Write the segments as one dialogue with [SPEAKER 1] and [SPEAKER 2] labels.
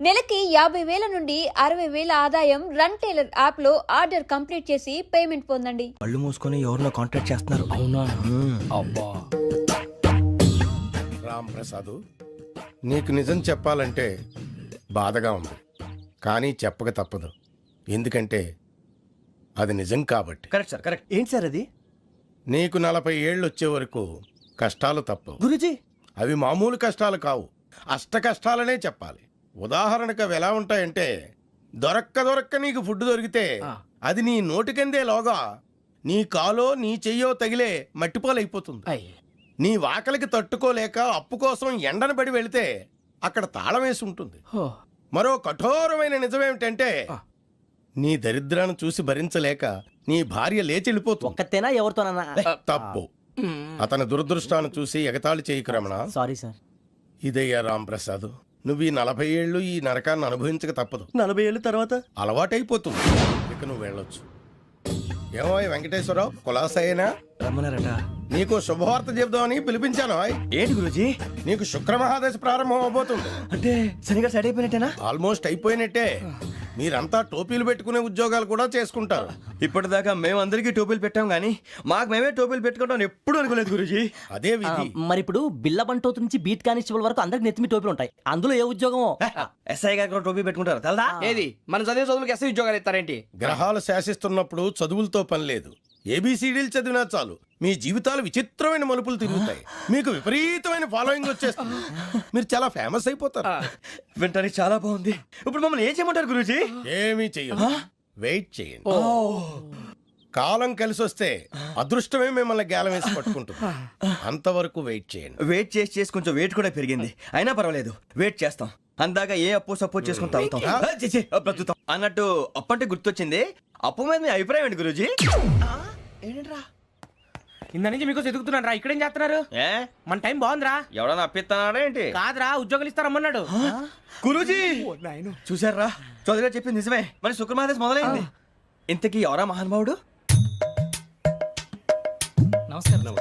[SPEAKER 1] నెలకి 50,000 నుండి 60,000 ఆదాయం రన్ టైలర్ యాప్ లో ఆర్డర్ కంప్లీట్ చేసి పేమెంట్ పొందండి.
[SPEAKER 2] కళ్ళు మూసుకొని ఎవరినో కాంటాక్ట్ చేస్తున్నారు.
[SPEAKER 3] అవునా? అబ్బా
[SPEAKER 4] రామ్ ప్రసాద్, నీకు నిజం చెప్పాలంటే బాధగా ఉంది, కానీ చెప్పక తప్పదు. ఎందుకంటే అది నిజం కాబట్టి.
[SPEAKER 2] Correct sir, correct. ఏంటి సార్ అది?
[SPEAKER 4] నీకు 40 ఏళ్ళు వచ్చే వరకు కష్టాలు తప్పవు.
[SPEAKER 2] గురూజీ,
[SPEAKER 4] అవి మామూలు కష్టాలు కావు, అష్ట కష్టాలనే చెప్పాలి. ఉదాహరణకు అవి ఎలా ఉంటాయంటే, దొరక్క నీకు ఫుడ్ దొరికితే అది నీ నోటికందే లోగా నీ కాలో నీ చెయ్యో తగిలే మట్టిపాలైపోతుంది. నీ వాకలికి తట్టుకోలేక అప్పు కోసం ఎండను పడి వెళితే అక్కడ తాళం వేసి ఉంటుంది. మరో కఠోరమైన నిజమేమిటంటే, నీ దరిద్రాన్ని చూసి భరించలేక నీ భార్య లేచి వెళ్ళిపోతుంది.
[SPEAKER 5] ఒక్కతేనా ఎవరితోనన్నా?
[SPEAKER 4] తప్పు. అతని దురదృష్టాన్ని చూసి ఎగతాళి చేయకు రమణ.
[SPEAKER 5] Sorry sir.
[SPEAKER 4] ఇదయ్యా రాంప్రసాద్, నువ్వు ఈ 40 ఏళ్ళు ఈ నరకాన్ని అనుభవించక తప్పదు.
[SPEAKER 2] 40 ఏళ్ళ తర్వాత
[SPEAKER 4] అలవాటైపోతుంది. ఇక నువ్వు వెళ్ళొచ్చు. ఏమో వెంకటేశ్వరరావు, కులాసైనా
[SPEAKER 2] రమ్మన్నారట.
[SPEAKER 4] నీకు శుభవార్త చెబుదామని పిలిపించాను.
[SPEAKER 2] ఏంటి గురూజీ?
[SPEAKER 4] నీకు శుక్రమహాదశ ప్రారంభం అవబోతుంది.
[SPEAKER 2] అంటే శనిగా సెట్ అయిపోయినట్టేనా?
[SPEAKER 4] ఆల్మోస్ట్ అయిపోయినట్టే. మీరంతా టోపీలు పెట్టుకునే ఉద్యోగాలు కూడా చేసుకుంటారు.
[SPEAKER 2] ఇప్పటిదాకా మేమందరికీ టోపీలు పెట్టాం గానీ మాకు మేమే టోపీలు పెట్టుకుంటాం ఎప్పుడు అనుకోలేదు గురూజీ.
[SPEAKER 4] అదే విధి.
[SPEAKER 5] మరి ఇప్పుడు బిల్ల బంటోతు నుంచి బీట్ కానిస్టేబుల్ వరకు అందరికి నెత్తిమి టోపీలు ఉంటాయి. అందులో ఏ ఉద్యోగం?
[SPEAKER 2] ఎస్ఐ గారు కూడా టోపీ పెట్టుకుంటారు తెలదా?
[SPEAKER 3] ఏది మన చదివే చదువులకు ఎస్ఐ ఉద్యోగాలు ఇస్తారేంటి?
[SPEAKER 4] గ్రహాలు శాసిస్తున్నప్పుడు చదువులతో పని లేదు. ఏబిసిడీలు చదివినా చాలు మీ జీవితాలు విచిత్రమైన మలుపులు తిరుగుతాయి. మీకు విపరీతమైన ఫాలోయింగ్ వచ్చేస్తుంది. మీరు చాలా ఫేమస్ అయిపోతారు.
[SPEAKER 2] వింటానికి చాలా బాగుంది. ఇప్పుడు మమ్మల్ని ఏం చేయమంటారు గురూజీ?
[SPEAKER 4] ఏమీ చెయ్యదు, వెయిట్ చేయండి. కాలం కలిసి వస్తే అదృష్టమే మిమ్మల్ని గేలం వేసి పట్టుకుంటుంది. అంతవరకు వెయిట్ చేయండి.
[SPEAKER 2] వెయిట్ చేసి కొంచెం వెయిట్ కూడా పెరిగింది. అయినా పర్వాలేదు, వెయిట్ చేస్తాం. అందాక ఏ అప్పు సపోర్ట్ చేసుకుని తాగుతాం, బ్రతుకుతాం అన్నట్టు. అప్పు అంటే గుర్తొచ్చింది. అప్పు మీద మీ అభిప్రాయం ఏంటి గురూజీ? ఏంటరా
[SPEAKER 3] ఇంత నుంచి మీకు ఎదుగుతున్నాను రా. ఇక్కడేం చేస్తున్నారు?
[SPEAKER 2] ఏ
[SPEAKER 3] మన టైం బాగుందిరా.
[SPEAKER 2] ఎవడన్నా అప్పిస్తున్నాడా ఏంటి?
[SPEAKER 3] కాదురా, ఉద్యోగాలు ఇస్తారమ్మన్నాడు.
[SPEAKER 2] గురూజీ చూసారా, చౌదరి గారు చెప్పింది నిజమే. మరి శుక్రమహాదేశ్ మొదలైంది. ఇంతకీ ఎవరా మహానుభావుడు?
[SPEAKER 3] నమస్కారం.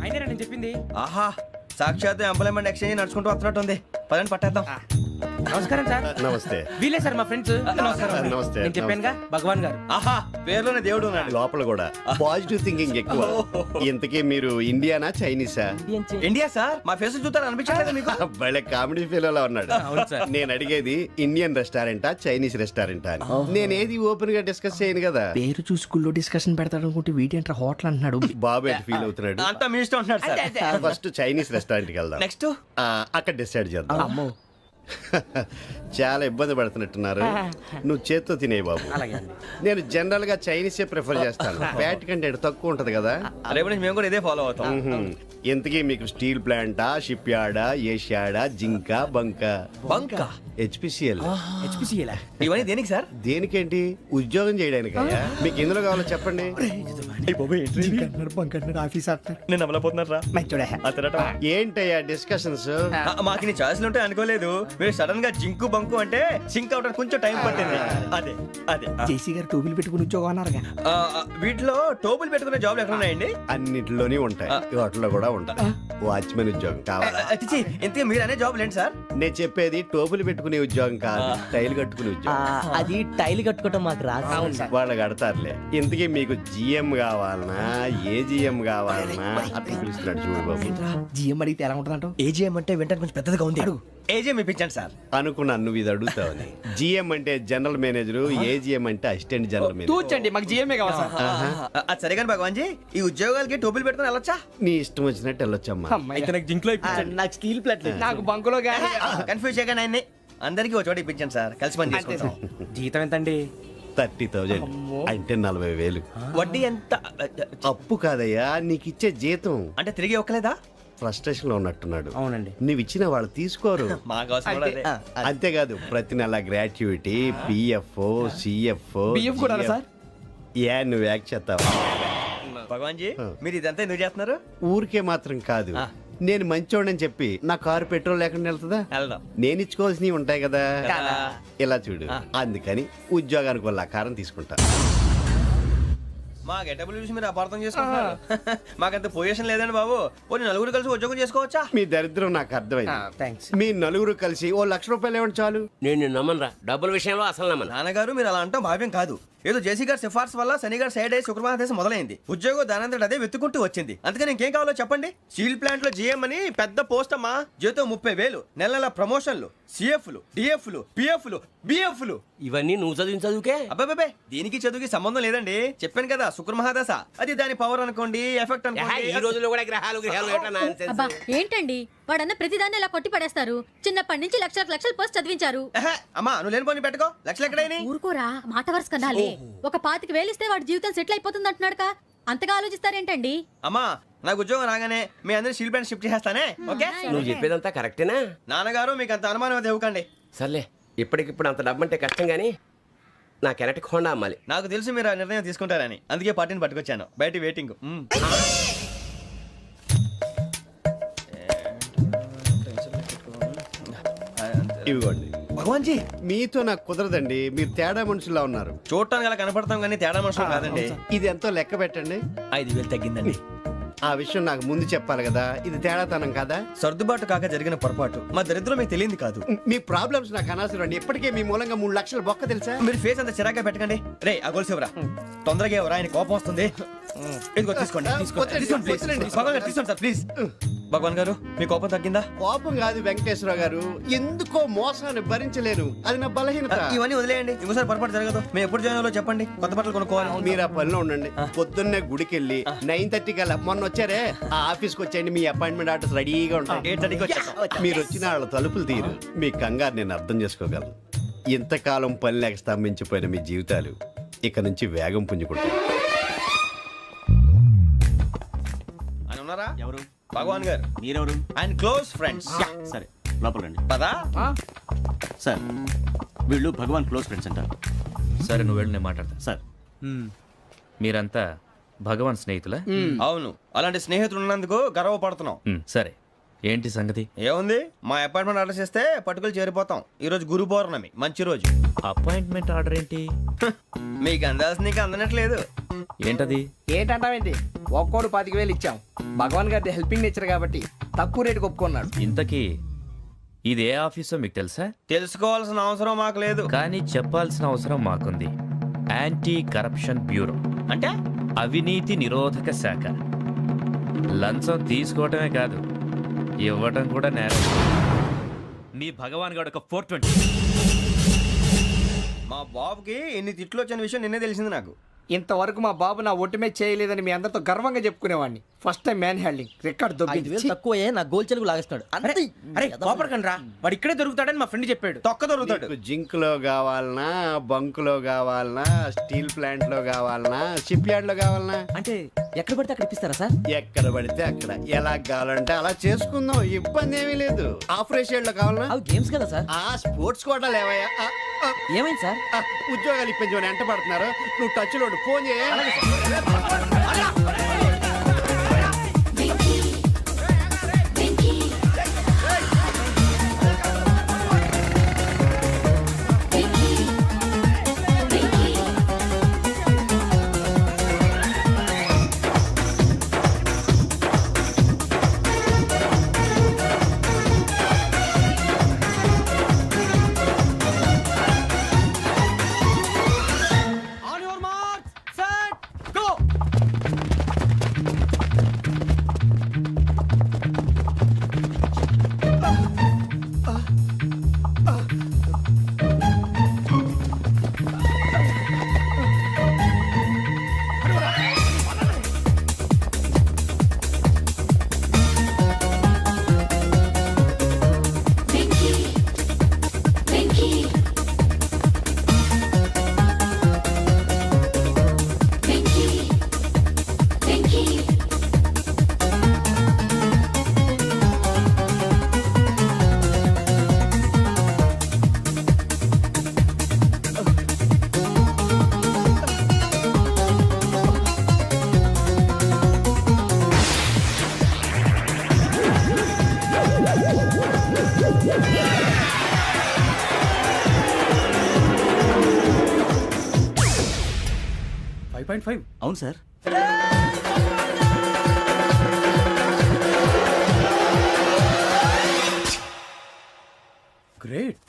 [SPEAKER 3] అయినా నేను చెప్పింది.
[SPEAKER 2] ఆహా, సాక్షాత్ ఎంప్లాయ్మెంట్ ఎక్స్చేంజ్ నడుచుకుంటూ వస్తున్నట్టు ఉంది. పదండి పట్టేద్దాం.
[SPEAKER 3] నమస్కారం సార్.
[SPEAKER 6] నమస్తే.
[SPEAKER 3] వీలే సార్ మా ఫ్రెండ్స్.
[SPEAKER 6] నమస్తే.
[SPEAKER 3] నేను చెప్పానుగా, భగవాన్ గారు.
[SPEAKER 2] ఆహా, పేర్లోనే దేవుడు ఉన్నాడు.
[SPEAKER 6] లోపల కూడా పాజిటివ్ థింకింగ్ ఎక్కువ. ఇంతకీ మీరు ఇండియానా చైనీసా?
[SPEAKER 2] India sir. మా ఫేస్ చూస్తారు అనిపించలేదు మీకు?
[SPEAKER 6] వాళ్ళ కామెడీ ఫీల్ ఉన్నాడు.
[SPEAKER 3] అవును సార్.
[SPEAKER 6] నేను అడిగేది ఇండియన్ రెస్టారెంటా చైనీస్ రెస్టారెంటా అని. నేనేది ఓపెన్ గా డిస్కస్ చేయను కదా.
[SPEAKER 3] పేరు చూసుకుల్లో డిస్కషన్ పెడతాడు అనుకుంటే వీటేంట్రా హోటల్ అంటున్నాడు.
[SPEAKER 6] బాబు ఎట్ ఫీల్ అవుతున్నాడు.
[SPEAKER 2] అంతా మీ ఇష్టం ఉంటున్నాడు సార్.
[SPEAKER 6] ఫస్ట్ చైనీస్ రెస్టారెంట్ కి వెళ్దాం.
[SPEAKER 2] నెక్స్ట్
[SPEAKER 6] అక్కడ డిసైడ్ చేద్దాం.
[SPEAKER 3] అమ్మో,
[SPEAKER 6] చాలా ఇబ్బంది పడుతున్నట్టున్నారు. నువ్వు చేత్తో తినే బాబు.
[SPEAKER 3] అలాగే.
[SPEAKER 6] నేను జనరల్ గా చైనీసే ప్రిఫర్ చేస్తాను. ఫ్యాట్ కంటెంట్ తక్కువ ఉంటది కదా.
[SPEAKER 2] రేపు నుంచి మేము కూడా ఇదే ఫాలో అవుతాం.
[SPEAKER 6] ఇంతకీ మీకు స్టీల్ ప్లాంటా, షిప్ యార్డా, ఏషియాడా, జింక, బంకా?
[SPEAKER 2] బంకా,
[SPEAKER 6] హెచ్పిసిఎల్.
[SPEAKER 2] ఇవన్నీ దేనికి సార్?
[SPEAKER 6] దేనికేంటి? ఉద్యోగం చేయడానికి. మీకు ఎందులో కావాలో చెప్పండి.
[SPEAKER 2] నేను అమలపోతున్నారా?
[SPEAKER 6] ఏంటయ్యా డిస్కషన్స్?
[SPEAKER 2] మాకు నీ ఛాయిస్లు ఉంటాయి అనుకోలేదు. మీరు సడన్ గా జింకు బంకు అంటే సింక్ అవడానికి కొంచెం టైం పట్టింది. అదే అదే
[SPEAKER 3] జేసీ గారు టోపీలు పెట్టుకుని ఉద్యోగం అన్నారుగా.
[SPEAKER 2] వీటిలో టోపులు పెట్టుకునే జాబ్లు ఎక్కడ ఉన్నాయండి?
[SPEAKER 6] అన్నిటిలోనే ఉంటాయి, వాటిలో కూడా ఉంటాయి. వాచ్మెన్ ఉద్యోగం కావాలా?
[SPEAKER 2] ఇంతకీ మీరు అనే జాబ్ ఏంటి సార్?
[SPEAKER 6] నేను చెప్పేది టోపులు పెట్టుకునే ఉద్యోగం కాదు, టైల్ కట్టుకునే ఉద్యోగం.
[SPEAKER 5] అది టైల్ కట్టుకోవటం మాకు రాదు.
[SPEAKER 6] వాళ్ళు కడతారులే. ఇంతకీ మీకు జిఎం కావాలనా, ఏ జిఎం కావాలనా? అట్లా పిలుస్తున్నాడు చూడు బాబు.
[SPEAKER 3] జిఎం అడిగితే ఎలా ఉంటుందంట?
[SPEAKER 2] ఏజీఎం అంటే వింటానికి కొంచెం పెద్దగా ఉంది. ఏజీఎం ఇప్పించండి సార్.
[SPEAKER 6] అనుకున్నాను నువ్వు ఇది అడుగుతావని. జిఎం అంటే జనరల్ మేనేజర్, ఏజిఎం అంటే అసిస్టెంట్ జనరల్ మేనేజర్.
[SPEAKER 3] తూచండి, మాకు జిఎంఏ కావాలి సార్.
[SPEAKER 2] అది సరే కానీ భగవాన్ జీ, ఈ ఉద్యోగాలకి టోపులు పెట్టుకుని వెళ్ళొచ్చా?
[SPEAKER 6] నీ ఇష్టం వచ్చినట్టు వెళ్ళొచ్చమ్మా.
[SPEAKER 3] అయితే నాకు జింక్లో
[SPEAKER 5] నాకు స్టీల్ ప్లేట్
[SPEAKER 3] నాకు బంకులో గానీ.
[SPEAKER 2] కన్ఫ్యూజ్ చేయగానే ఆయన్ని అందరికీ ఒక చోట ఇప్పించండి సార్. కలిసి పని చేసుకుంటాం.
[SPEAKER 3] జీతం ఎంతండి?
[SPEAKER 6] 30,000 అంటే 40,000.
[SPEAKER 2] వడ్డీ ఎంత?
[SPEAKER 6] అప్పు కాదయ్యా, నీకు ఇచ్చే జీతం.
[SPEAKER 2] అంటే తిరిగి ఒక్కలేదా?
[SPEAKER 6] ఫ్రస్ట్రేషన్ లో ఉన్నట్టున్నాడు.
[SPEAKER 3] అవునండి.
[SPEAKER 6] నువ్వు ఇచ్చిన వాళ్ళు తీసుకోరు.
[SPEAKER 2] మాకు అవసరం కూడా అదే.
[SPEAKER 6] అంతేకాదు ప్రతి నెల గ్రాట్యుటీ, పిఎఫ్, సిఎఫ్.
[SPEAKER 3] బియ్యం కూడా సార్?
[SPEAKER 6] ఏ నువ్వు యాక్ట్ చేస్తావా?
[SPEAKER 2] భగవాన్ జీ, మీరు ఇదంతా ఎందుకు చేస్తున్నారు?
[SPEAKER 6] ఊరికే మాత్రం కాదు, నేను మంచోడని చెప్పి నా కారు పెట్రోల్ లేకుండా వెళ్తుందా?
[SPEAKER 2] వెళ్దాం.
[SPEAKER 6] నేను ఇచ్చుకోవాల్సినవి ఉంటాయి కదా.
[SPEAKER 2] కదా.
[SPEAKER 6] ఇలా చూడు, అందుకని ఉద్యోగానికి వాళ్ళ ఆకారం తీసుకుంటా.
[SPEAKER 2] మా గెటబుల్ చూసి మీరు అపార్థం చేసుకుంటున్నారు. మాకంత పొజిషన్ లేదండి బాబు. పోనీ నలుగురు కలిసి ఉద్యోగం చేసుకోవచ్చా?
[SPEAKER 6] మీ దరిద్రం నాకు అర్థమైంది.
[SPEAKER 3] థ్యాంక్స్.
[SPEAKER 6] మీ నలుగురు కలిసి ఓ ₹1,00,000 ఇవ్వండి చాలు.
[SPEAKER 7] నేను నమ్మనరా, డబ్బుల విషయంలో అసలు నమ్మను.
[SPEAKER 2] నాన్నగారు మీరు అలా అంటాం భావ్యం కాదు. ఏదో జేసీ గారి సిఫార్సు వల్ల శని గారు సైడ్ అయ్యి శుక్రవారం దేశం మొదలైంది. ఉద్యోగం దానంతటి అదే వెతుకుంటూ వచ్చింది. అందుకని ఇంకేం కావాలో చెప్పండి. స్టీల్ ప్లాంట్ లో జీఎం అని పెద్ద పోస్ట్ అమ్మా. జీతం 30,000, నెల నెల ప్రమోషన్లు, సిఎఫ్లు, డిఎఫ్లు, పిఎఫ్లు, బిఎఫ్లు.
[SPEAKER 7] ఇవన్నీ నువ్వు చదివిన చదువుకే.
[SPEAKER 2] అబ్బాబే దీనికి చదువుకి సంబంధం లేదండి. చెప్పాను కదా శుక్ర మహాదశ. అది దాని పవర్ అనుకోండి, ఎఫెక్ట్
[SPEAKER 7] ఈ
[SPEAKER 2] అనుకోండి.
[SPEAKER 7] రోజుల్లో కూడా గ్రహాలు ఏటా nonsense?
[SPEAKER 8] అబ్బా ఏంటండి వాడన్న ప్రతిదాన్ని ఇలా కొట్టి పడేస్తారు. చిన్నప్పటి నుంచి లక్షల పోస్ట్ చదివించారు.
[SPEAKER 2] ఎహె, అమ్మా నువ్వు లేని పోనీ పెట్టుకో. లక్షలు ఎక్కడైనా
[SPEAKER 8] ఊరుకోరా, మాట వరుస కనాలే. ఒక 25,000 ఇస్తే వాడి జీవితం సెటిల్ అయిపోతుంది అంటున్నాడుగా. అంతగా ఆలోచిస్తారేంటండి?
[SPEAKER 2] అమ్మా నాకు ఉద్యోగం రాగానే మీ అందరూ స్టీల్ ప్లాంట్ షిఫ్ట్ చేస్తానే. ఓకే
[SPEAKER 7] నువ్వు చెప్పేదంతా కరెక్టేనా?
[SPEAKER 2] నాన్నగారు మీకు అంత అనుమానం అయితే ఇవ్వకండి.
[SPEAKER 7] సర్లే, ఇప్పటికిప్పుడు అంత డబ్బు అంటే కష్టం గానీ నా కెనటిక్ హోండా అమ్మాలి.
[SPEAKER 2] నాకు తెలుసు మీరు ఆ నిర్ణయం తీసుకుంటారని, అందుకే పార్టీని పట్టుకొచ్చాను. బయట వెయిటింగ్.
[SPEAKER 6] ఇవ్వండి.
[SPEAKER 2] భగవాన్ జీ
[SPEAKER 6] మీతో నాకు కుదరదండి, మీరు తేడా మనుషుల్లా ఉన్నారు.
[SPEAKER 2] చూడటానికి అలా కనపడతాం కానీ తేడా మనుషులు కాదండి.
[SPEAKER 6] ఇది ఎంతో లెక్క పెట్టండి.
[SPEAKER 2] 5,000 తగ్గిందండి.
[SPEAKER 6] ఆ విషయం నాకు ముందు చెప్పాలి కదా, ఇది తేడాతనం కదా.
[SPEAKER 2] సర్దుబాటు కాక జరిగిన పొరపాటు. మా దరిద్రం మీకు తెలియంది కాదు.
[SPEAKER 6] మీ ప్రాబ్లమ్స్ నాకు అనవసరం అండి. ఇప్పటికే మీ మూలంగా 3 లక్షల బొక్క తెలుసా.
[SPEAKER 2] మీరు ఫేస్ అంత చిరాగ్గా పెట్టకండి. రే ఆ గొలుసేవరా, తొందరగా ఎవరా, ఆయన కోపం వస్తుంది. ఇదిగో తీసుకోండి. తీసుకోండి ప్లీజ్. భగవాన్ గారు తీసుకోండి సార్ ప్లీజ్. భగవాన్ గారు మీ కోపం తగ్గిందా?
[SPEAKER 6] కోపం కాదు వెంకటేశ్వర గారు, ఎందుకో మోసాన్ని భరించలేను, అది నా బలహీనత.
[SPEAKER 2] ఇవన్నీ వదిలేయండి, ఇంకోసారి పొరపాటు జరగదు. మేము ఎప్పుడు జాయిన్ అవ్వాలో చెప్పండి, కొత్త బట్టలు కొనుక్కోవాలి.
[SPEAKER 6] మీరు ఆ పనిలో ఉండండి. పొద్దున్నే గుడికి వెళ్ళి 9:30 కల్లా, మొన్న వచ్చారే ఆ ఆఫీస్కి వచ్చేయండి. మీ అపాయింట్మెంట్ ఆర్డర్స్ రెడీగా ఉంటాయి.
[SPEAKER 2] 8:30కి వచ్చేస్తాం.
[SPEAKER 6] మీరు వచ్చిన వాళ్ళ తలుపులు తీరు. మీ కంగారు నేను అర్థం చేసుకోగలను. ఇంతకాలం పని లేక స్తంభించిపోయిన మీ జీవితాలు ఇక నుంచి వేగం పుంజుకుంటాయి.
[SPEAKER 2] ఆయన ఉన్నారా?
[SPEAKER 3] ఎవరు?
[SPEAKER 2] భగవాన్ గారు.
[SPEAKER 3] మీరెవరు?
[SPEAKER 2] ఆయన క్లోజ్ ఫ్రెండ్స్.
[SPEAKER 3] సరే లోపల రండి.
[SPEAKER 2] పదా
[SPEAKER 3] సార్ వీళ్ళు భగవాన్ క్లోజ్ ఫ్రెండ్స్ అంటారు.
[SPEAKER 9] సరే నువ్వు వెళ్ళి నేను మాట్లాడతా.
[SPEAKER 3] సార్
[SPEAKER 9] మీరంతా భగవాన్ స్నేహితులా?
[SPEAKER 2] అవును, అలాంటి స్నేహితులు ఉన్నందుకు గర్వపడుతున్నాం.
[SPEAKER 9] సరే ఏంటి సంగతి?
[SPEAKER 2] ఏముంది, మా అపాయింట్మెంట్ ఆర్డర్ చేస్తే పట్టుకులు చేరిపోతాం. ఈ రోజు గురు పౌర్ణమి, మంచి రోజు.
[SPEAKER 9] అపాయింట్మెంట్ ఆర్డర్ ఏంటి?
[SPEAKER 2] మీకు అందాల్సిన నీకు అందనట్లేదు.
[SPEAKER 9] ఏంటది?
[SPEAKER 3] ఏంటంటావేంటి? ఒక్కోడు 25,000 ఇచ్చాం. భగవాన్ గారి హెల్పింగ్ నేచర్ కాబట్టి తక్కువ రేటుకి ఒప్పుకున్నాడు.
[SPEAKER 9] ఇంతకీ ఇది ఏ ఆఫీసో మీకు తెలుసా?
[SPEAKER 2] తెలుసుకోవాల్సిన అవసరం మాకు లేదు.
[SPEAKER 9] కానీ చెప్పాల్సిన అవసరం మాకుంది. యాంటీ కరప్షన్ బ్యూరో,
[SPEAKER 2] అంటే
[SPEAKER 9] అవినీతి నిరోధక శాఖ. లంచం తీసుకోవటమే కాదు, ఇవ్వటం కూడా నేరం. మీ భగవాన్ గారు ఒక 420.
[SPEAKER 2] మా బాబుకి ఎన్ని తిట్లు వచ్చిన విషయం నిన్నే తెలిసింది నాకు.
[SPEAKER 3] ఇంతవరకు మా బాబు నా ఒట్టుమే చేయలేదని మీ అందరితో గర్వంగా చెప్పుకునేవాడిని. First time man handling record
[SPEAKER 5] 5,000 తక్కువే నా గోల్ చెలుగు లాగేస్తున్నాడు.
[SPEAKER 3] అరే కోపడకండి రా, వాడు ఇక్కడే దొరుకుతాడని మా ఫ్రెండ్ చెప్పాడు.
[SPEAKER 2] తొక్క దొరుకుతాడు.
[SPEAKER 6] మీకు జింక్ లో కావాలనా, బంక్ లో కావాలనా, స్టీల్ ప్లాంట్ లో కావాలనా, షిప్ యార్డ్ లో కావాలనా?
[SPEAKER 5] అంటే ఎక్కడ పడితే అక్కడ ఇప్పిస్తారా సార్?
[SPEAKER 6] ఎక్కడ పడితే అక్కడ, ఎలా కావాలంటే అలా చేసుకుందాం, ఇబ్బంది ఏమీ లేదు. ఆపరేషన్ లో కావాలనా?
[SPEAKER 5] అవి గేమ్స్ కదా సార్.
[SPEAKER 6] ఆ స్పోర్ట్స్ కోటా లేవయ్యా.
[SPEAKER 5] ఏమైంది సార్?
[SPEAKER 6] ఉద్యోగాలు ఇప్పించమని ఎంట పడుతున్నారు. నువ్వు టచ్ లో ఫోన్ చేయ.
[SPEAKER 3] 5.5.
[SPEAKER 5] అవును సార్.
[SPEAKER 3] గ్రేట్.